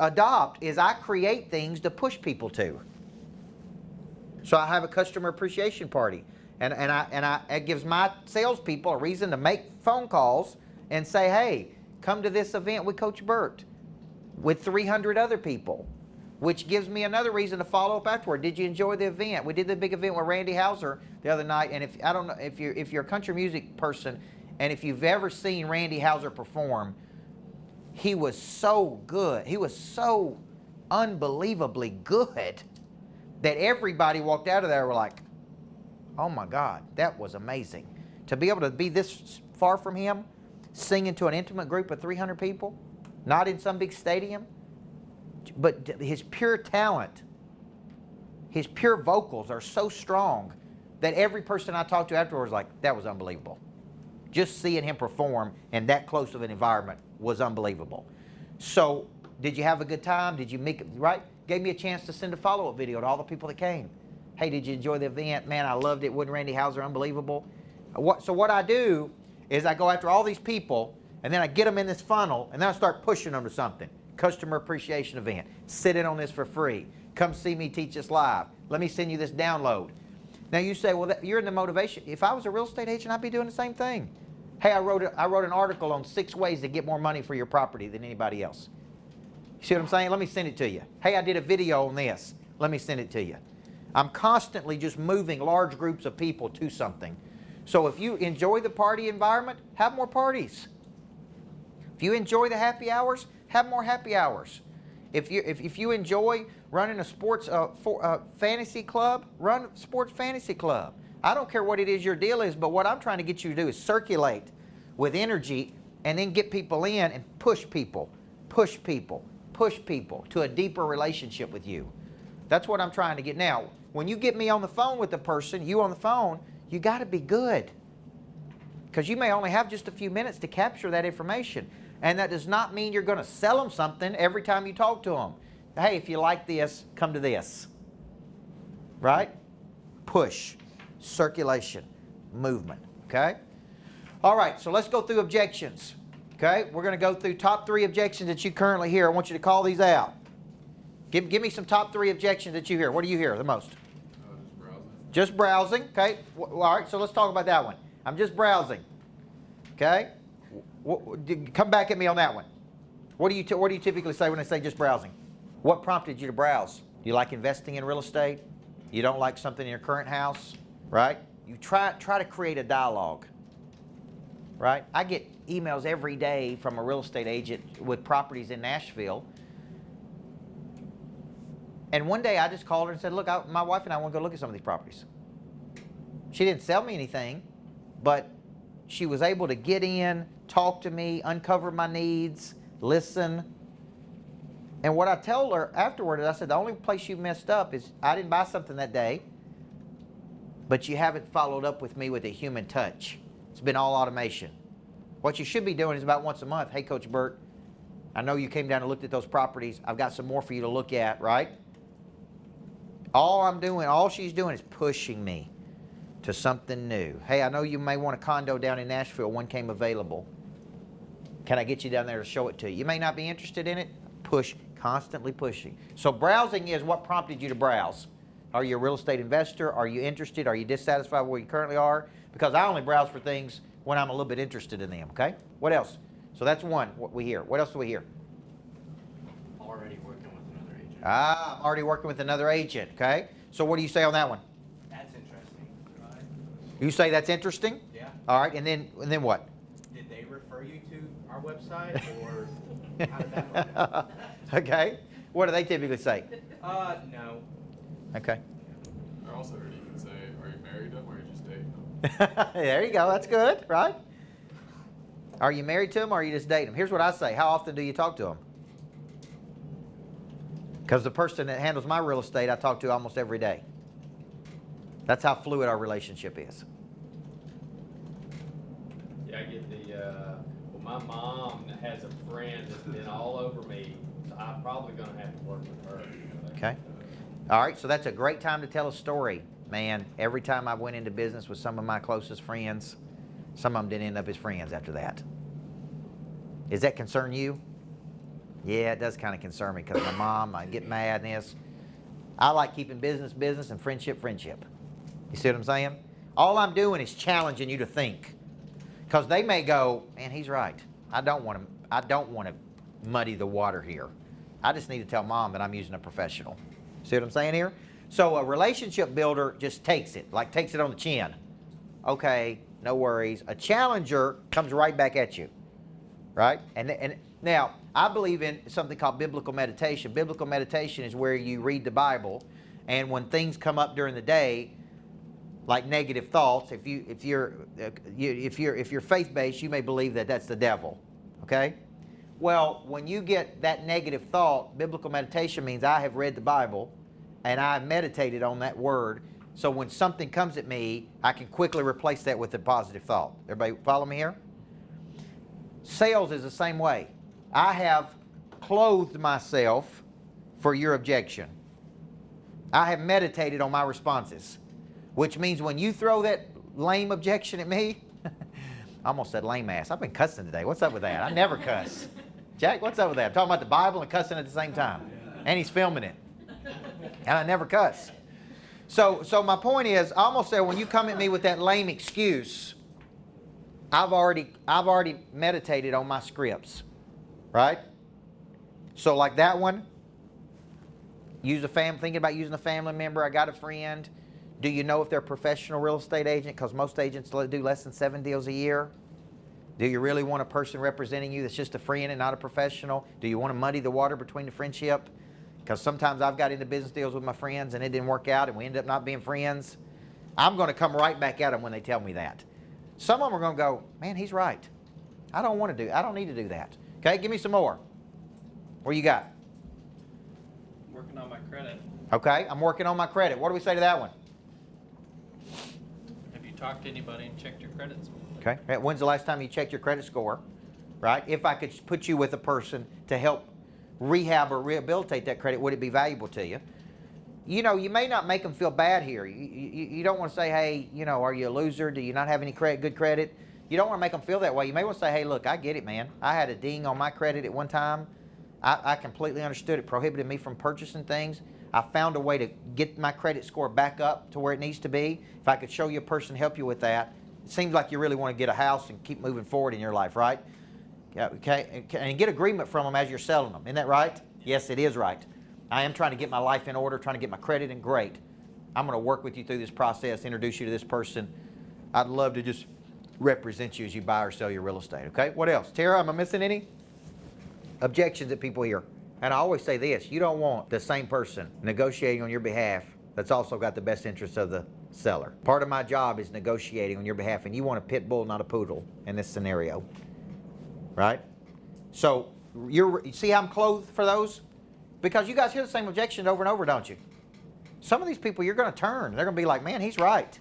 adopt is I create things to push people to. So I have a customer appreciation party, and it gives my salespeople a reason to make phone calls and say, hey, come to this event with Coach Burt with 300 other people, which gives me another reason to follow up afterward. Did you enjoy the event? We did the big event with Randy Houser the other night, and I don't know if you're a country music person, and if you've ever seen Randy Houser perform, he was so good. He was so unbelievably good that everybody walked out of there and were like, oh my God, that was amazing. To be able to be this far from him, singing to an intimate group of 300 people, not in some big stadium, but his pure talent, his pure vocals are so strong that every person I talked to afterwards was like, that was unbelievable. Just seeing him perform in that close of an environment was unbelievable. So, did you have a good time? Did you make it right? Gave me a chance to send a follow-up video to all the people that came. Hey, did you enjoy the event? Man, I loved it. Wasn't Randy Hauser unbelievable? So what I do is I go after all these people, and then I get them in this funnel, and then I start pushing them to something. Customer appreciation event. Sit in on this for free. Come see me teach this live. Let me send you this download. Now you say, well, you're in the motivation. If I was a real estate agent, I'd be doing the same thing. Hey, I wrote an article on 6 ways to get more money for your property than anybody else. You see what I'm saying? Let me send it to you. Hey, I did a video on this. Let me send it to you. I'm constantly just moving large groups of people to something. So if you enjoy the party environment, have more parties. If you enjoy the happy hours, have more happy hours. If you enjoy running a sports fantasy club, run a sports fantasy club. I don't care what it is your deal is, but what I'm trying to get you to do is circulate with energy and then get people in and push people to a deeper relationship with you. That's what I'm trying to get. Now, when you get me on the phone with the person, you on the phone, you got to be good. Because you may only have just a few minutes to capture that information. And that does not mean you're going to sell them something every time you talk to them. Hey, if you like this, come to this. Right? Push, circulation, movement. Okay? All right, so let's go through objections. Okay? We're going to go through top 3 objections that you currently hear. I want you to call these out. Give me some top 3 objections that you hear. What do you hear the most? Just browsing. Just browsing. Okay? All right, so let's talk about that one. I'm just browsing. Okay? Come back at me on that one. What do you typically say when they say just browsing? What prompted you to browse? Do you like investing in real estate? You don't like something in your current house? Right? You try to create a dialogue. Right? I get emails every day from a real estate agent with properties in Nashville. And one day I just called her and said, look, my wife and I want to go look at some of these properties. She didn't sell me anything, but she was able to get in, talk to me, uncover my needs, listen. And what I told her afterward is I said, the only place you messed up is I didn't buy something that day, but you haven't followed up with me with a human touch. It's been all automation. What you should be doing is about once a month, hey, Coach Burt, I know you came down and looked at those properties. I've got some more for you to look at, right? All she's doing is pushing me to something new. Hey, I know you may want a condo down in Nashville. One came available. Can I get you down there to show it to you? You may not be interested in it. Push, constantly pushing. So browsing is what prompted you to browse. Are you a real estate investor? Are you interested? Are you dissatisfied with where you currently are? Because I only browse for things when I'm a little bit interested in them, okay? What else? So that's one, what we hear. What else do we hear? Already working with another agent. I'm already working with another agent, okay? So what do you say on that one? That's interesting. Right. You say that's interesting? Yeah. All right, and then what? Did they refer you to our website, or how did that work out? Okay. What do they typically say? No. Okay. I also heard you can say, are you married to them or are you just dating them? There you go. That's good, right? Are you married to them or are you just dating them? Here's what I say. How often do you talk to them? Because the person that handles my real estate, I talk to almost every day. That's how fluid our relationship is. Yeah, I get the, well, my mom has a friend that's been all over me, so I'm probably going to have to work with her. Okay. All right, so that's a great time to tell a story. Man, every time I went into business with some of my closest friends, some of them didn't end up as friends after that. Does that concern you? Yeah, it does kind of concern me because my mom, I get mad and this. I like keeping business, business, and friendship, friendship. You see what I'm saying? All I'm doing is challenging you to think. Because they may go, man, he's right. I don't want to muddy the water here. I just need to tell mom that I'm using a professional. See what I'm saying here? So a relationship builder just takes it on the chin. Okay, no worries. A challenger comes right back at you, right? And now, I believe in something called biblical meditation. Biblical meditation is where you read the Bible, and when things come up during the day, like negative thoughts. If you're faith-based, you may believe that that's the devil. Okay? Well, when you get that negative thought, biblical meditation means I have read the Bible and I have meditated on that word. So when something comes at me, I can quickly replace that with a positive thought. Everybody follow me here? Sales is the same way. I have clothed myself for your objection. I have meditated on my responses, which means when you throw that lame objection at me, I almost said lame ass. I've been cussing today. What's up with that? I never cuss. Jack, what's up with that? I'm talking about the Bible and cussing at the same time. And he's filming it. And I never cuss. So my point is, I almost said when you come at me with that lame excuse, I've already meditated on my scripts. Right? So like that one, thinking about using a family member. I got a friend. Do you know if they're a professional real estate agent? Because most agents do less than 7 deals a year. Do you really want a person representing you that's just a friend and not a professional? Do you want to muddy the water between the friendship? Because sometimes I've got into business deals with my friends and it didn't work out and we ended up not being friends. I'm going to come right back at them when they tell me that. Some of them are going to go, man, he's right. I don't need to do that. Okay, give me some more. What you got? Working on my credit. Okay, I'm working on my credit. What do we say to that one? Have you talked to anybody and checked your credit score? Okay, when's the last time you checked your credit score? Right? If I could put you with a person to help rehab or rehabilitate that credit, would it be valuable to you? You know, you may not make them feel bad here. You don't want to say, hey, you know, are you a loser? Do you not have any good credit? You don't want to make them feel that way. You may want to say, hey, look, I get it, man. I had a ding on my credit at one time. I completely understood it. Prohibited me from purchasing things. I found a way to get my credit score back up to where it needs to be. If I could show you a person, help you with that. It seems like you really want to get a house and keep moving forward in your life, right? Okay, and get agreement from them as you're selling them. Isn't that right? Yes, it is right. I am trying to get my life in order, trying to get my credit in. Great. I'm going to work with you through this process, introduce you to this person. I'd love to just represent you as you buy or sell your real estate. Okay, what else? Tara, am I missing any? Objections that people hear. And I always say this, you don't want the same person negotiating on your behalf that's also got the best interests of the seller. Part of my job is negotiating on your behalf, and you want a pit bull, not a poodle in this scenario. Right? So, you see how I'm clothed for those? Because you guys hear the same objection over and over, don't you? Some of these people you're going to turn. They're going to be like, man, he's right.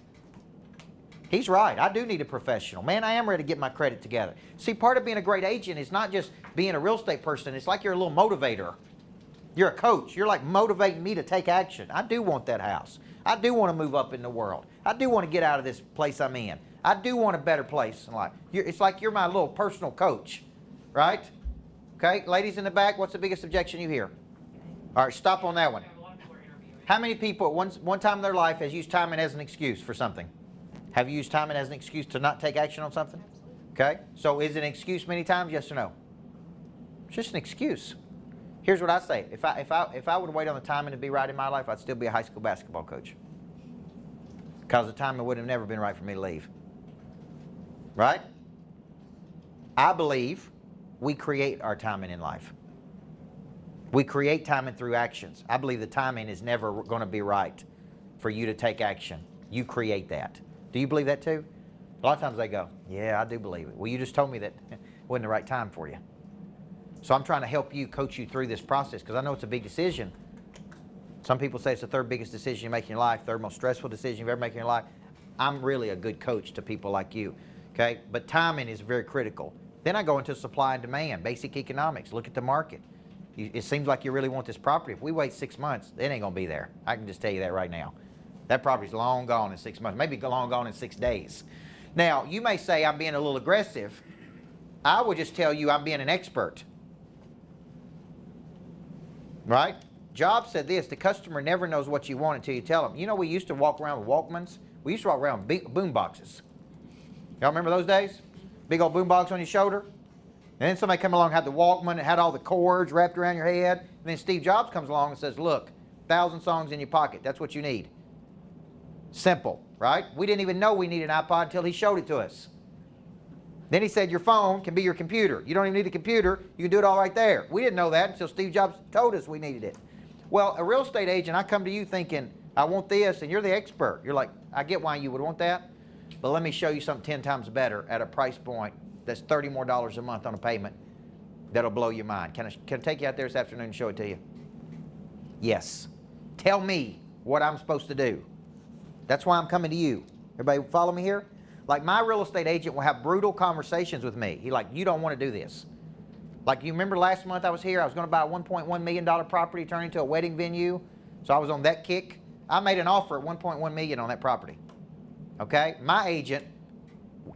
He's right. I do need a professional. Man, I am ready to get my credit together. See, part of being a great agent is not just being a real estate person. It's like you're a little motivator. You're a coach. You're like motivating me to take action. I do want that house. I do want to move up in the world. I do want to get out of this place I'm in. I do want a better place in life. It's like you're my little personal coach, right? Okay, ladies in the back, what's the biggest objection you hear? All right, stop on that one. A lot of people are interviewing. How many people at one time in their life has used timing as an excuse for something? Have you used timing as an excuse to not take action on something? Okay, so is it an excuse many times, yes or no? It's just an excuse. Here's what I say. If I would wait on the timing to be right in my life, I'd still be a high school basketball coach. Because the timing would have never been right for me to leave. Right? I believe we create our timing in life. We create timing through actions. I believe the timing is never going to be right for you to take action. You create that. Do you believe that too? A lot of times they go, yeah, I do believe it. Well, you just told me that it wasn't the right time for you. So I'm trying to help you, coach you through this process because I know it's a big decision. Some people say it's the third biggest decision you make in your life, third most stressful decision you've ever made in your life. I'm really a good coach to people like you, okay? But timing is very critical. Then I go into supply and demand, basic economics, look at the market. It seems like you really want this property. If we wait 6 months, it ain't gonna be there. I can just tell you that right now. That property's long gone in 6 months, maybe long gone in 6 days. Now, you may say I'm being a little aggressive. I would just tell you I'm being an expert. Right? Job said this, the customer never knows what you want until you tell them. You know, we used to walk around with Walkmans. We used to walk around with big boom boxes. Y'all remember those days? Big old boom box on your shoulder? And then somebody come along and had the Walkman and had all the cords wrapped around your head. And then Steve Jobs comes along and says, look, 1,000 songs in your pocket. That's what you need. Simple, right? We didn't even know we needed an iPod until he showed it to us. Then he said your phone can be your computer. You don't even need a computer. You can do it all right there. We didn't know that until Steve Jobs told us we needed it. Well, a real estate agent, I come to you thinking, I want this, and you're the expert. You're like, I get why you would want that, but let me show you something 10 times better at a price point that's $30 more a month on a payment that'll blow your mind. Can I take you out there this afternoon and show it to you? Yes. Tell me what I'm supposed to do. That's why I'm coming to you. Everybody follow me here? Like, my real estate agent will have brutal conversations with me. He's like, you don't want to do this. Like, you remember last month I was here, I was going to buy a $1.1 million property, turn into a wedding venue. So I was on that kick. I made an offer at $1.1 million on that property. Okay? My agent,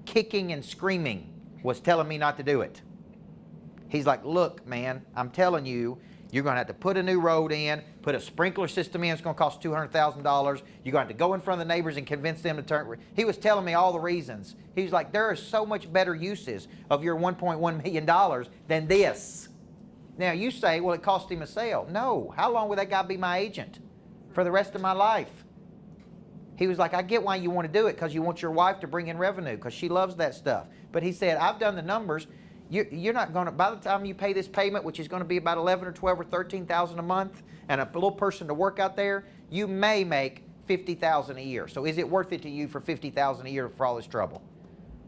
kicking and screaming, was telling me not to do it. He's like, look, man, I'm telling you, you're going to have to put a new road in, put a sprinkler system in, it's going to cost $200,000. You're going to have to go in front of the neighbors and convince them to turn. He was telling me all the reasons. He was like, there are so much better uses of your $1.1 million than this. Now, you say, well, it cost him a sale. No. How long would that guy be my agent? For the rest of my life. He was like, I get why you want to do it, because you want your wife to bring in revenue, because she loves that stuff. But he said, I've done the numbers. You're not going to, by the time you pay this payment, which is going to be about 11 or 12 or 13,000 a month, and a little person to work out there, you may make 50,000 a year. So is it worth it to you for 50,000 a year for all this trouble?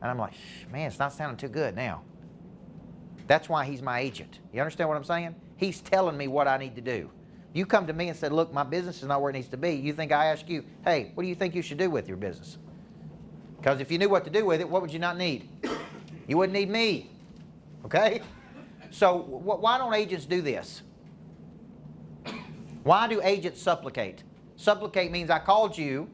And I'm like, man, it's not sounding too good now. That's why he's my agent. You understand what I'm saying? He's telling me what I need to do. You come to me and said, look, my business is not where it needs to be. You think I ask you, hey, what do you think you should do with your business? Because if you knew what to do with it, what would you not need? You wouldn't need me. Okay? So why don't agents do this? Why do agents supplicate? Supplicate means I called you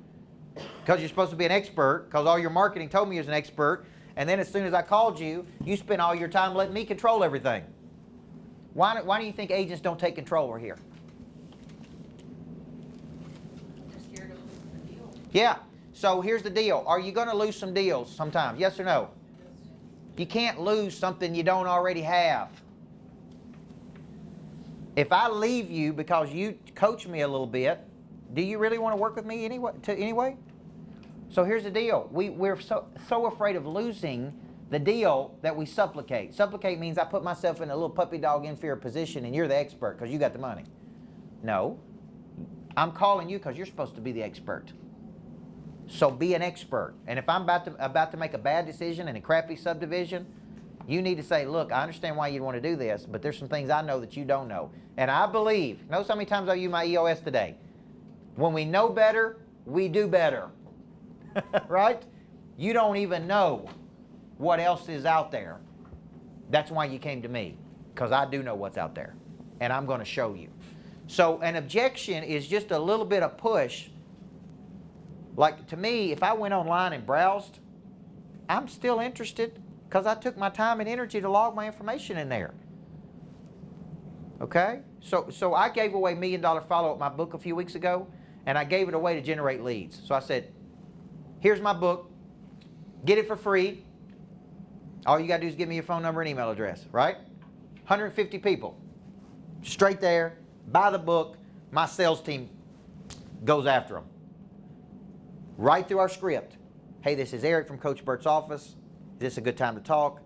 because you're supposed to be an expert, because all your marketing told me you're an expert, and then as soon as I called you, you spent all your time letting me control everything. Why do you think agents don't take control over here? They're scared of losing the deal. Yeah. So here's the deal. Are you going to lose some deals sometimes? Yes or no? You can't lose something you don't already have. If I leave you because you coach me a little bit, do you really want to work with me anyway? So here's the deal. We're so afraid of losing the deal that we supplicate. Supplicate means I put myself in a little puppy dog inferior position and you're the expert because you got the money. No. I'm calling you because you're supposed to be the expert. So be an expert. And if I'm about to make a bad decision in a crappy subdivision, you need to say, look, I understand why you want to do this, but there's some things I know that you don't know. And I believe, notice how many times I use my EOS today. When we know better, we do better. Right? You don't even know what else is out there. That's why you came to me, because I do know what's out there. And I'm going to show you. So an objection is just a little bit of push. Like, to me, if I went online and browsed, I'm still interested because I took my time and energy to log my information in there. Okay? So I gave away $1 Million Follow-Up, my book, a few weeks ago, and I gave it away to generate leads. So I said, here's my book. Get it for free. All you got to do is give me your phone number and email address, right? 150 people. Straight there. Buy the book. My sales team goes after them. Right through our script. Hey, this is Eric from Coach Burt's office. Is this a good time to talk?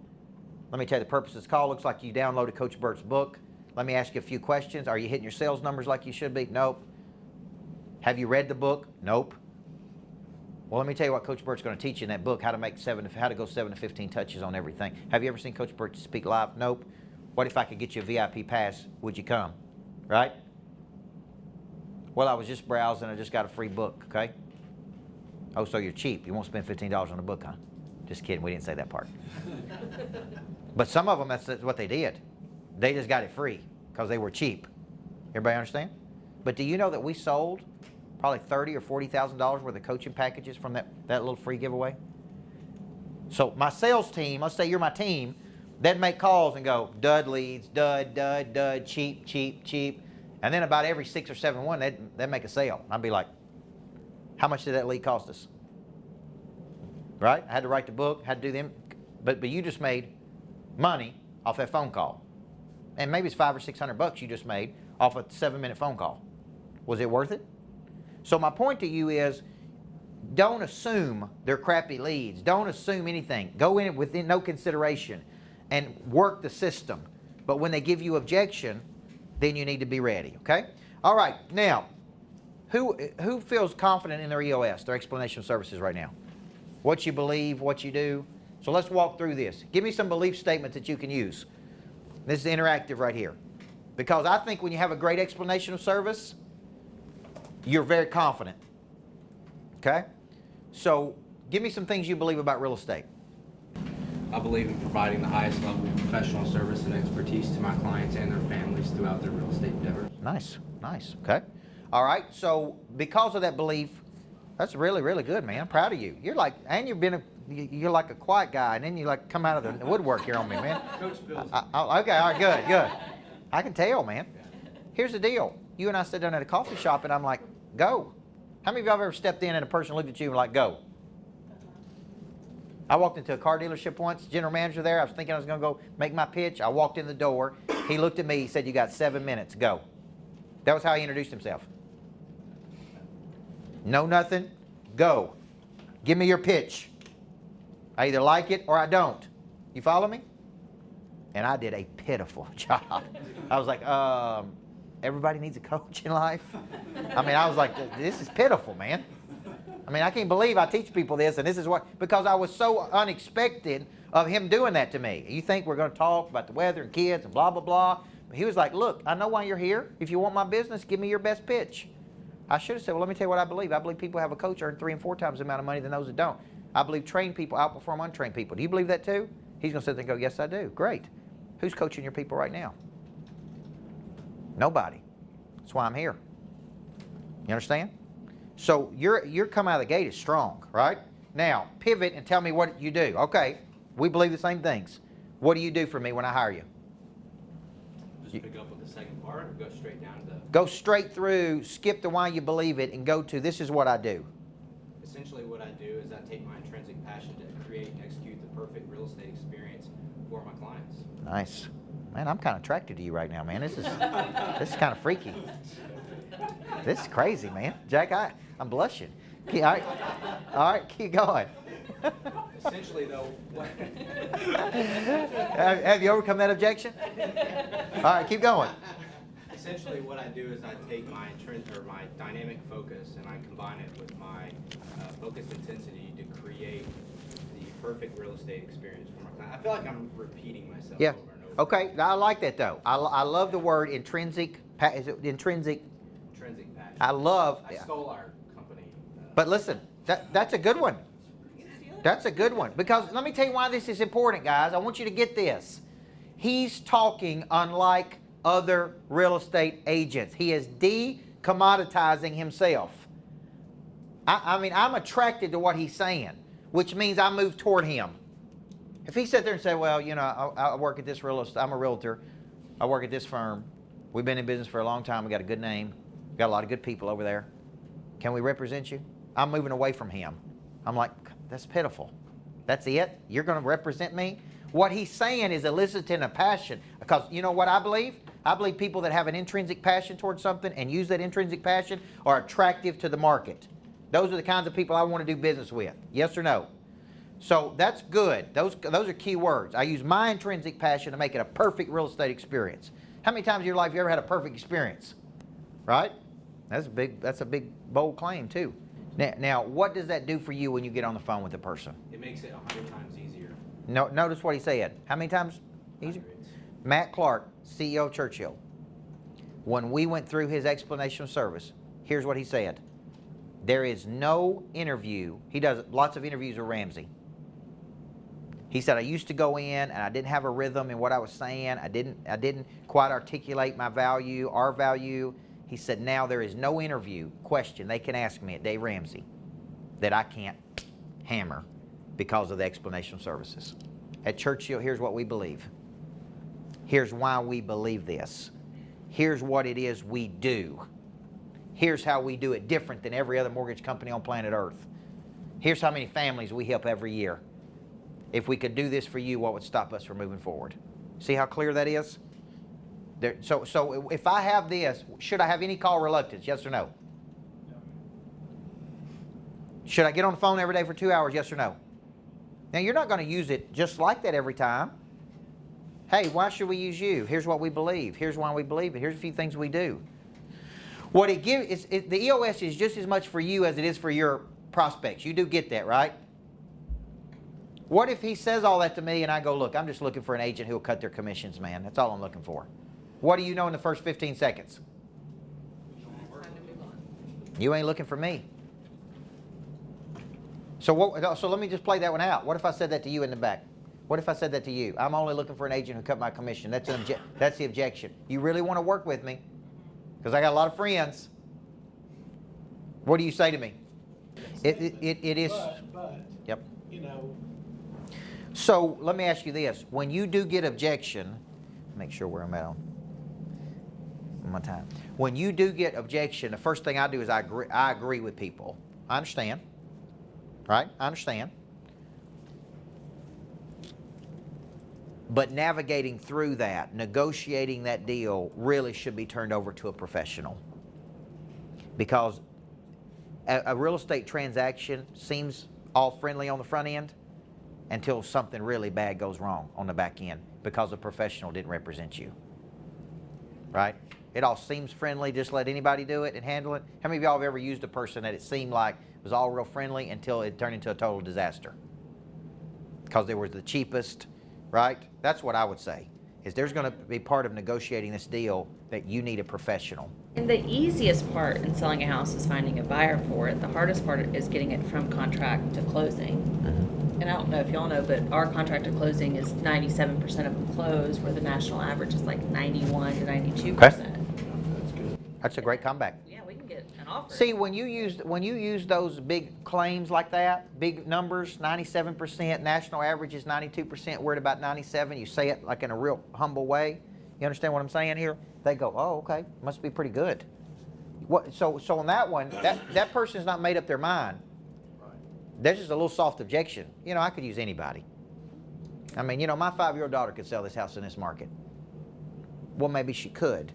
Let me tell you the purpose of this call. Looks like you downloaded Coach Burt's book. Let me ask you a few questions. Are you hitting your sales numbers like you should be? Nope. Have you read the book? Nope. Well, let me tell you what Coach Burt's going to teach you in that book, how to go 7 to 15 touches on everything. Have you ever seen Coach Burt speak live? Nope. What if I could get you a VIP pass? Would you come? Right? Well, I was just browsing. I just got a free book, okay? Oh, so you're cheap. You won't spend $15 on a book, huh? Just kidding. We didn't say that part. But some of them, that's what they did. They just got it free because they were cheap. Everybody understand? But do you know that we sold probably $30,000 or $40,000 worth of coaching packages from that little free giveaway? So my sales team, let's say you're my team, they'd make calls and go, dud leads, dud, cheap, cheap, cheap. And then about every 6 or 7 one, they'd make a sale. I'd be like, how much did that lead cost us? Right? I had to write the book, had to do them. But you just made money off that phone call. And maybe it's $500 or $600 you just made off a 7-minute phone call. Was it worth it? So my point to you is, don't assume they're crappy leads. Don't assume anything. Go in within no consideration and work the system. But when they give you objection, then you need to be ready, okay? All right, now, Who feels confident in their EOS, their explanation of services right now? What you believe, what you do. So let's walk through this. Give me some belief statements that you can use. This is interactive right here. Because I think when you have a great explanation of service, you're very confident. Okay? So give me some things you believe about real estate. I believe in providing the highest level of professional service and expertise to my clients and their families throughout their real estate endeavors. Nice, nice. Okay. All right. So because of that belief, that's really, really good, man. I'm proud of you. You're like, and you're like a quiet guy, and then you like come out of the woodwork here on me, man. Coach Bill's. Okay. All right. Good. Good. I can tell, man. Here's the deal. You and I sit down at a coffee shop, and I'm like, go. How many of y'all have ever stepped in and a person looked at you and like, go? I walked into a car dealership once, general manager there. I was thinking I was going to go make my pitch. I walked in the door. He looked at me. He said, you got 7 minutes. Go. That was how he introduced himself. No nothing. Go. Give me your pitch. I either like it or I don't. You follow me? And I did a pitiful job. I was like, everybody needs a coach in life. I mean, I was like, this is pitiful, man. I mean, I can't believe I teach people this, and this is what, because I was so unexpected of him doing that to me. You think we're going to talk about the weather and kids and blah, blah, blah. But he was like, look, I know why you're here. If you want my business, give me your best pitch. I should have said, well, let me tell you what I believe. I believe people who have a coach earn 3 and 4 times the amount of money than those that don't. I believe trained people outperform untrained people. Do you believe that too? He's going to sit there and go, yes, I do. Great. Who's coaching your people right now? Nobody. That's why I'm here. You understand? So you're coming out of the gate is strong, right? Now, pivot and tell me what you do. Okay, we believe the same things. What do you do for me when I hire you? Just pick up with the second part or go straight down to Go straight through, skip the why you believe it, and go to this is what I do. essentially what I do is I take my intrinsic passion to create and execute the perfect real estate experience for my clients. Nice. Man, I'm kind of attracted to you right now, man. This is kind of freaky. This is crazy, man. Jack, I'm blushing. All right, keep going. Essentially, though, what Have you overcome that objection? All right, keep going. essentially what I do is I take my my dynamic focus and I combine it with my focused intensity to create the perfect real estate experience for my client. I feel like I'm repeating myself Yeah. over and over. Okay, I like that though. I love the word intrinsic. Is it intrinsic? Intrinsic passion. I love. I stole our company. But listen, that's a good one. That's a good one. Because let me tell you why this is important, guys. I want you to get this. He's talking unlike other real estate agents. He is de-commoditizing himself. I mean, I'm attracted to what he's saying, which means I move toward him. If he sat there and said, well, you know, I work at this real estate, I'm a realtor, I work at this firm, we've been in business for a long time, we got a good name, we got a lot of good people over there, can we represent you? I'm moving away from him. I'm like, that's pitiful. That's it? You're going to represent me? What he's saying is eliciting a passion. Because you know what I believe? I believe people that have an intrinsic passion towards something and use that intrinsic passion are attractive to the market. Those are the kinds of people I want to do business with. Yes or no? So that's good. Those are key words. I use my intrinsic passion to make it a perfect real estate experience. How many times in your life have you ever had a perfect experience? Right? That's a big, bold claim too. Now, what does that do for you when you get on the phone with a person? It makes it 100 times easier. No, notice what he said. How many times easier? Hundreds. Matt Clark, CEO of Churchill. When we went through his explanation of service, here's what he said. There is no interview. He does lots of interviews with Ramsey. He said, I used to go in and I didn't have a rhythm in what I was saying. I didn't quite articulate my value, our value. He said, now there is no interview question they can ask me at Dave Ramsey that I can't hammer because of the explanation of services. At Churchill, here's what we believe. Here's why we believe this. Here's what it is we do. Here's how we do it different than every other mortgage company on planet Earth. Here's how many families we help every year. If we could do this for you, what would stop us from moving forward? See how clear that is? So if I have this, should I have any call reluctance? Yes or no? Should I get on the phone every day for 2 hours? Yes or no? Now, you're not going to use it just like that every time. Hey, why should we use you? Here's what we believe. Here's why we believe it. Here's a few things we do. What it gives is the EOS is just as much for you as it is for your prospects. You do get that, right? What if he says all that to me and I go, look, I'm just looking for an agent who will cut their commissions, man. That's all I'm looking for. What do you know in the first 15 seconds? Time to move on. You ain't looking for me. So let me just play that one out. What if I said that to you in the back? What if I said that to you? I'm only looking for an agent who cut my commission. That's the objection. You really want to work with me? Because I got a lot of friends. What do you say to me? It is. But, Yep. you know, So let me ask you this. When you do get objection, make sure where I'm at on my time. When you do get objection, the first thing I do is I agree with people. I understand. Right? I understand. But navigating through that, negotiating that deal really should be turned over to a professional. Because a real estate transaction seems all friendly on the front end until something really bad goes wrong on the back end because a professional didn't represent you. Right? It all seems friendly, just let anybody do it and handle it. How many of y'all have ever used a person that it seemed like was all real friendly until it turned into a total disaster? Because they were the cheapest, right? That's what I would say, is there's going to be part of negotiating this deal that you need a professional. And the easiest part in selling a house is finding a buyer for it. The hardest part is getting it from contract to closing. And I don't know if y'all know, but our contract to closing is 97% of them close, where the national average is like 91 to 92%. That's a great comeback. Yeah, we can get an offer. See, when you use those big claims like that, big numbers, 97%, national average is 92%, we're at about 97. You say it like in a real humble way. You understand what I'm saying here? They go, oh, okay, must be pretty good. So on that one, that person's not made up their mind. There's just a little soft objection. You know, I could use anybody. I mean, you know, my 5-year-old daughter could sell this house in this market. Well, maybe she could,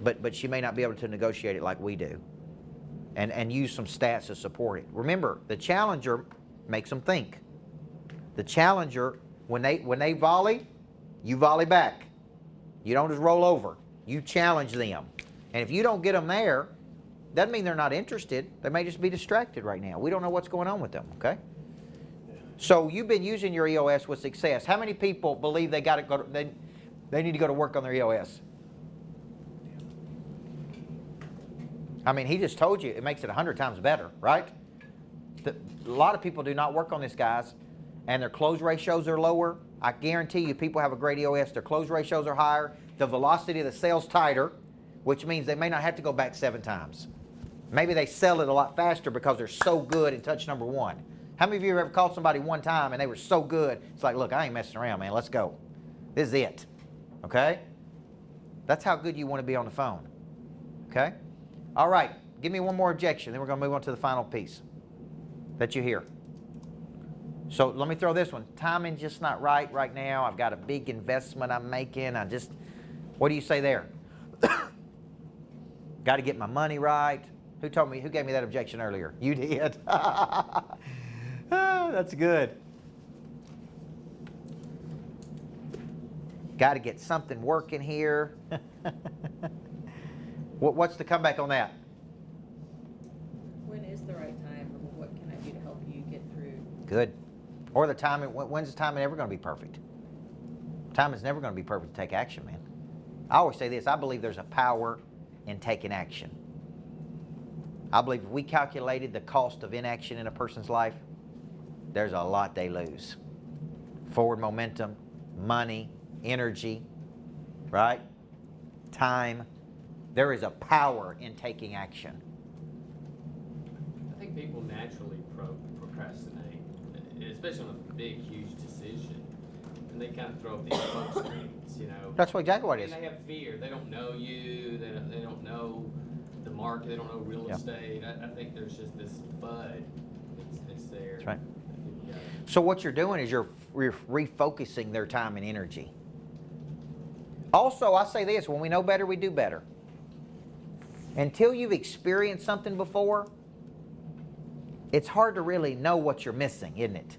but she may not be able to negotiate it like we do, and use some stats to support it. Remember, the challenger makes them think. The challenger, when they volley, you volley back. You don't just roll over. You challenge them, and if you don't get them there, doesn't mean they're not interested. They may just be distracted right now. We don't know what's going on with them, okay? So you've been using your EOS with success. How many people believe they got to go? They need to go to work on their EOS? I mean, he just told you it makes it 100 times better, right? A lot of people do not work on this, guys, and their close ratios are lower. I guarantee you people have a great EOS. Their close ratios are higher. The velocity of the sale's tighter, which means they may not have to go back 7 times. Maybe they sell it a lot faster because they're so good in touch number 1. How many of you have ever called somebody one time and they were so good, it's like, look, I ain't messing around, man. Let's go. This is it. Okay? That's how good you want to be on the phone. Okay? All right. Give me one more objection, then we're going to move on to the final piece that you hear. So let me throw this one. Timing's just not right now. I've got a big investment I'm making. What do you say there? Got to get my money right. Who gave me that objection earlier? You did. That's good. Got to get something working here. What's the comeback on that? When is the right time, or what can I do to help you get through? Good. Or the timing. When's the timing ever going to be perfect? Timing's never going to be perfect to take action, man. I always say this. I believe there's a power in taking action. I believe if we calculated the cost of inaction in a person's life, there's a lot they lose. Forward momentum, money, energy, right? Time. There is a power in taking action. I think people naturally procrastinate, especially on a big, huge decision. And they kind of throw up these smoke screens, you know. That's exactly what it is. And they have fear. They don't know you. They don't know the market. They don't know real estate. I think there's just this FUD that's there. That's right. So what you're doing is you're refocusing their time and energy. Also, I say this, when we know better, we do better. Until you've experienced something before, it's hard to really know what you're missing, isn't it?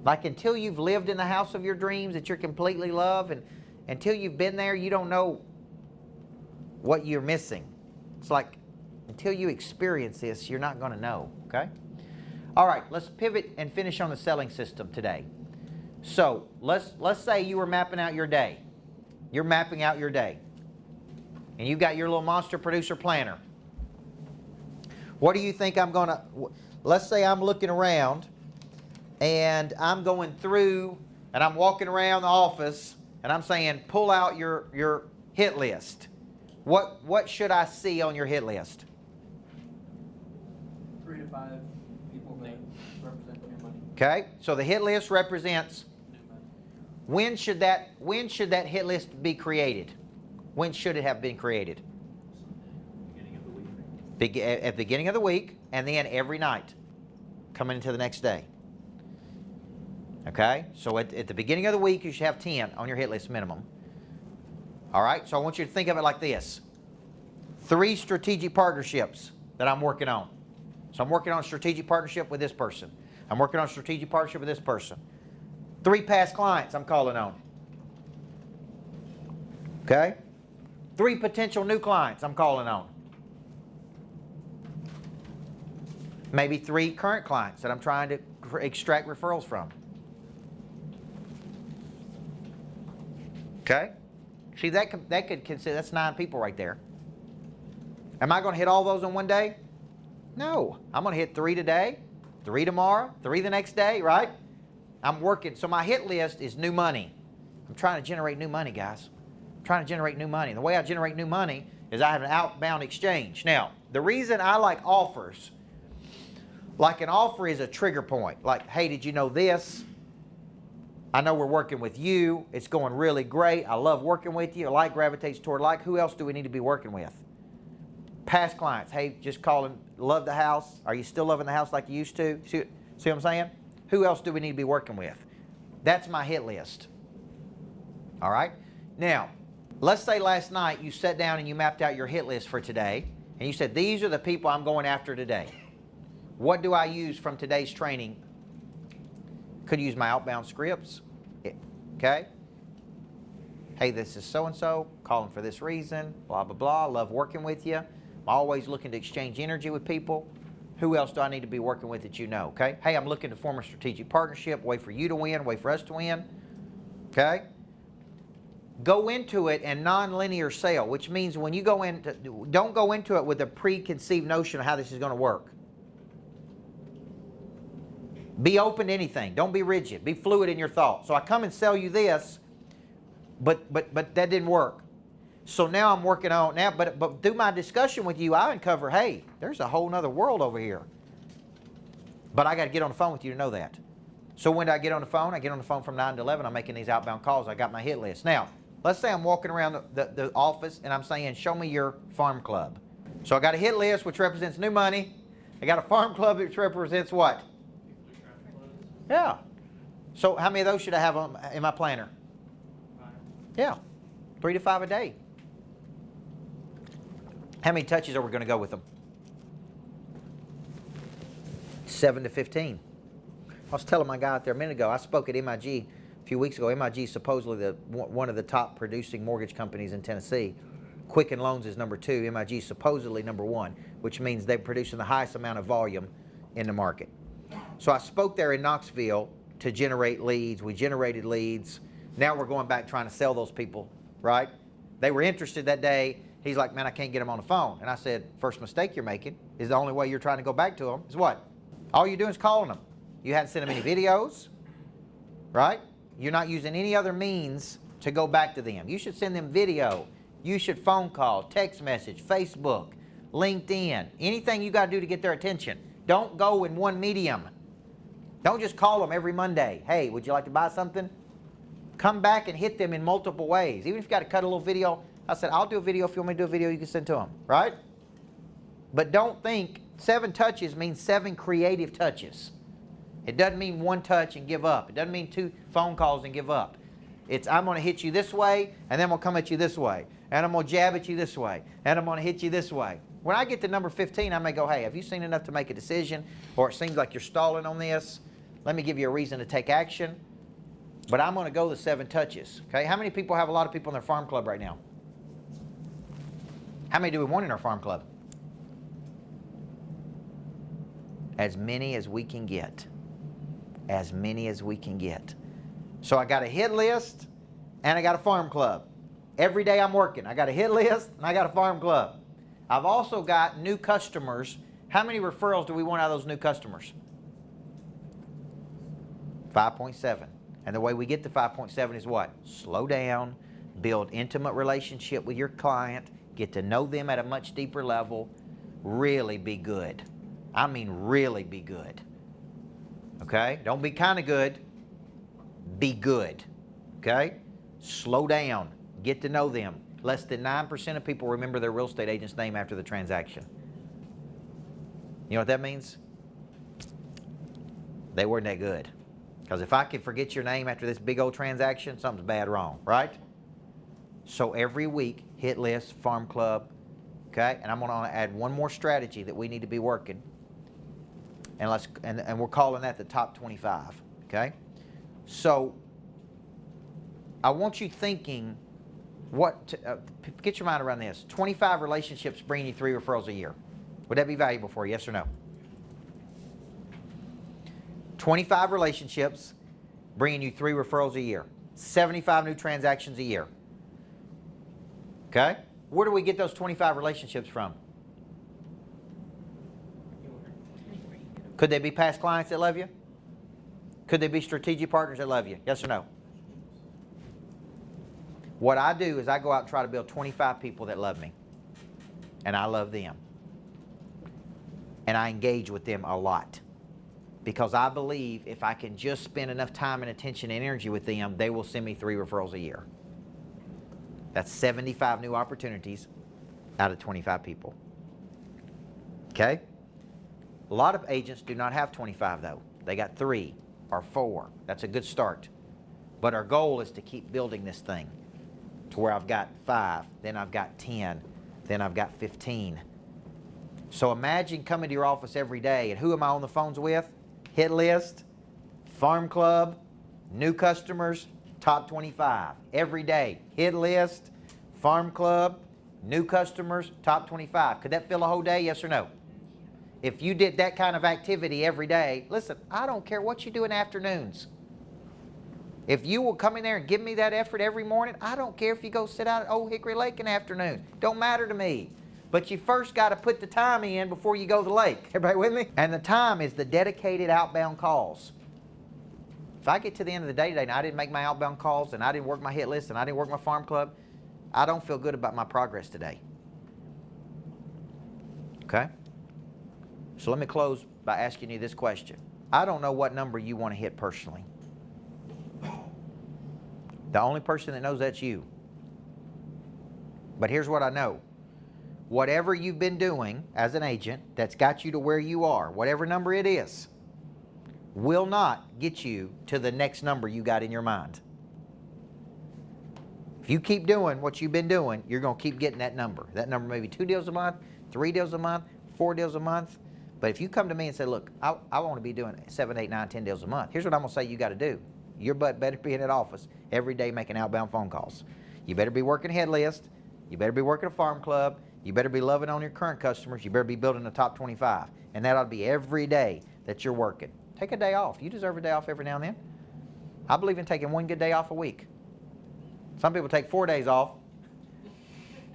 Like until you've lived in the house of your dreams that you're completely love, and until you've been there, you don't know what you're missing. It's like, until you experience this, you're not going to know, okay? All right, let's pivot and finish on the selling system today. So let's say you were mapping out your day. You're mapping out your day. And you've got your little monster producer planner. What do you think I'm going to, let's say I'm looking around and I'm going through and I'm walking around the office and I'm saying, pull out your hit list. What should I see on your hit list? 3 to 5 people that represent new money. Okay, so the hit list represents, New money. when should that hit list be created? When should it have been created? Beginning of the week. At the beginning of the week, and then every night, coming into the next day. Okay, so at the beginning of the week, you should have 10 on your hit list minimum. All right, so I want you to think of it like this. 3 strategic partnerships that I'm working on. So I'm working on a strategic partnership with this person. I'm working on a strategic partnership with this person. 3 past clients I'm calling on. Okay? 3 potential new clients I'm calling on. Maybe 3 current clients that I'm trying to extract referrals from. Okay? See, that could consider, that's 9 people right there. Am I going to hit all those in one day? No. I'm going to hit 3 today, 3 tomorrow, 3 the next day, right? I'm working. So my hit list is new money. I'm trying to generate new money, guys. I'm trying to generate new money. And the way I generate new money is I have an outbound exchange. Now, the reason I like offers, like an offer is a trigger point. Like, hey, did you know this? I know we're working with you. It's going really great. I love working with you. Like gravitates toward like. Who else do we need to be working with? Past clients. Hey, just calling, love the house. Are you still loving the house like you used to? See what I'm saying? Who else do we need to be working with? That's my hit list. All right? Now, let's say last night you sat down and you mapped out your hit list for today, and you said, these are the people I'm going after today. What do I use from today's training? Could use my outbound scripts. Okay? Hey, this is so-and-so, calling for this reason, blah, blah, blah. Love working with you. I'm always looking to exchange energy with people. Who else do I need to be working with that you know? Okay? Hey, I'm looking to form a strategic partnership, way for you to win, way for us to win. Okay? Go into it and non-linear sale, which means when you go into, don't go into it with a preconceived notion of how this is going to work. Be open to anything. Don't be rigid. Be fluid in your thought. So I come and sell you this, but that didn't work. So now I'm working on now, but through my discussion with you, I uncover, hey, there's a whole nother world over here. But I got to get on the phone with you to know that. So when do I get on the phone? I get on the phone from 9 to 11. I'm making these outbound calls. I got my hit list. Now, let's say I'm walking around the office and I'm saying, show me your farm club. So I got a hit list which represents new money. I got a farm club which represents what? Yeah. So how many of those should I have in my planner? 5. Yeah. 3 to 5 a day. How many touches are we going to go with them? 7 to 15. I was telling my guy out there a minute ago, I spoke at MIG a few weeks ago. MIG is supposedly one of the top producing mortgage companies in Tennessee. Quicken Loans is number 2. MIG is supposedly number 1, which means they're producing the highest amount of volume in the market. So I spoke there in Knoxville to generate leads. We generated leads. Now we're going back trying to sell those people, right? They were interested that day. He's like, man, I can't get them on the phone. And I said, first mistake you're making is the only way you're trying to go back to them is what? All you're doing is calling them. You hadn't sent them any videos, right? You're not using any other means to go back to them. You should send them video. You should phone call, text message, Facebook, LinkedIn, anything you got to do to get their attention. Don't go in one medium. Don't just call them every Monday. Hey, would you like to buy something? Come back and hit them in multiple ways. Even if you got to cut a little video, I said, I'll do a video. If you want me to do a video, you can send to them, right? But don't think 7 touches means 7 creative touches. It doesn't mean 1 touch and give up. It doesn't mean 2 phone calls and give up. It's I'm going to hit you this way, and then I'm going to come at you this way, and I'm going to jab at you this way, and I'm going to hit you this way. When I get to number 15, I may go, hey, have you seen enough to make a decision? Or it seems like you're stalling on this. Let me give you a reason to take action. But I'm going to go the 7 touches. Okay? How many people have a lot of people in their farm club right now? How many do we want in our farm club? As many as we can get. As many as we can get. So I got a hit list and I got a farm club. Every day I'm working. I got a hit list and I got a farm club. I've also got new customers. How many referrals do we want out of those new customers? 5.7. And the way we get to 5.7 is what? Slow down, build intimate relationship with your client, get to know them at a much deeper level, really be good. I mean really be good. Okay? Don't be kind of good. Be good. Okay? Slow down. Get to know them. Less than 9% of people remember their real estate agent's name after the transaction. You know what that means? They weren't that good. Because if I can forget your name after this big old transaction, something's bad wrong, right? So every week, hit list, farm club, okay? And I'm going to add one more strategy that we need to be working. And we're calling that the top 25, okay? So I want you thinking, get your mind around this. 25 relationships bringing you 3 referrals a year. Would that be valuable for you, yes or no? 25 relationships bringing you 3 referrals a year. 75 new transactions a year. Okay? Where do we get those 25 relationships from? Could they be past clients that love you? Could they be strategic partners that love you? Yes or no? What I do is I go out and try to build 25 people that love me. And I love them. And I engage with them a lot. Because I believe if I can just spend enough time and attention and energy with them, they will send me 3 referrals a year. That's 75 new opportunities out of 25 people. Okay? A lot of agents do not have 25 though. They got 3 or 4. That's a good start. But our goal is to keep building this thing to where I've got 5, then I've got 10, then I've got 15. So imagine coming to your office every day, and who am I on the phones with? Hit list, farm club, new customers, top 25. Every day, hit list, farm club, new customers, top 25. Could that fill a whole day, yes or no? If you did that kind of activity every day, listen, I don't care what you do in afternoons. If you will come in there and give me that effort every morning, I don't care if you go sit out at Old Hickory Lake in the afternoon. Don't matter to me. But you first got to put the time in before you go to the lake. Everybody with me? And the time is the dedicated outbound calls. If I get to the end of the day today and I didn't make my outbound calls and I didn't work my hit list and I didn't work my farm club, I don't feel good about my progress today. Okay? So let me close by asking you this question. I don't know what number you want to hit personally. The only person that knows that's you. But here's what I know. Whatever you've been doing as an agent that's got you to where you are, whatever number it is, will not get you to the next number you got in your mind. If you keep doing what you've been doing, you're going to keep getting that number. That number may be 2 deals a month, 3 deals a month, 4 deals a month. But if you come to me and say, look, I want to be doing 7, 8, 9, 10 deals a month, here's what I'm going to say you got to do. Your butt better be in that office every day making outbound phone calls. You better be working head list. You better be working a farm club. You better be loving on your current customers. You better be building the top 25. And that ought to be every day that you're working. Take a day off. You deserve a day off every now and then. I believe in taking 1 good day off a week. Some people take 4 days off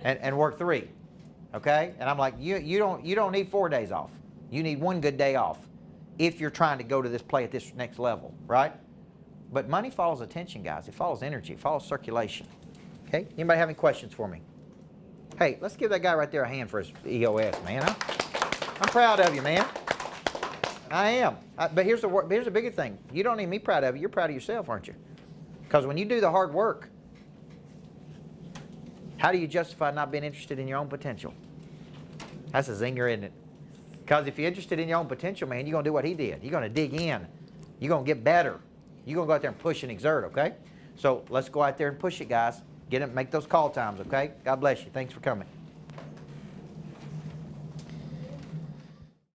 and work 3. Okay? And I'm like, you don't need 4 days off. You need 1 good day off if you're trying to go to this play at this next level, right? But money follows attention, guys. It follows energy. It follows circulation. Okay? Anybody have any questions for me? Hey, let's give that guy right there a hand for his EOS, man. I'm proud of you, man. I am. But here's the bigger thing. You don't need me proud of you. You're proud of yourself, aren't you? Because when you do the hard work, how do you justify not being interested in your own potential? That's a zinger, isn't it? Because if you're interested in your own potential, man, you're going to do what he did. You're going to dig in. You're going to get better. You're going to go out there and push and exert, okay? So let's go out there and push it, guys. Get it, make those call times, okay? God bless you. Thanks for coming.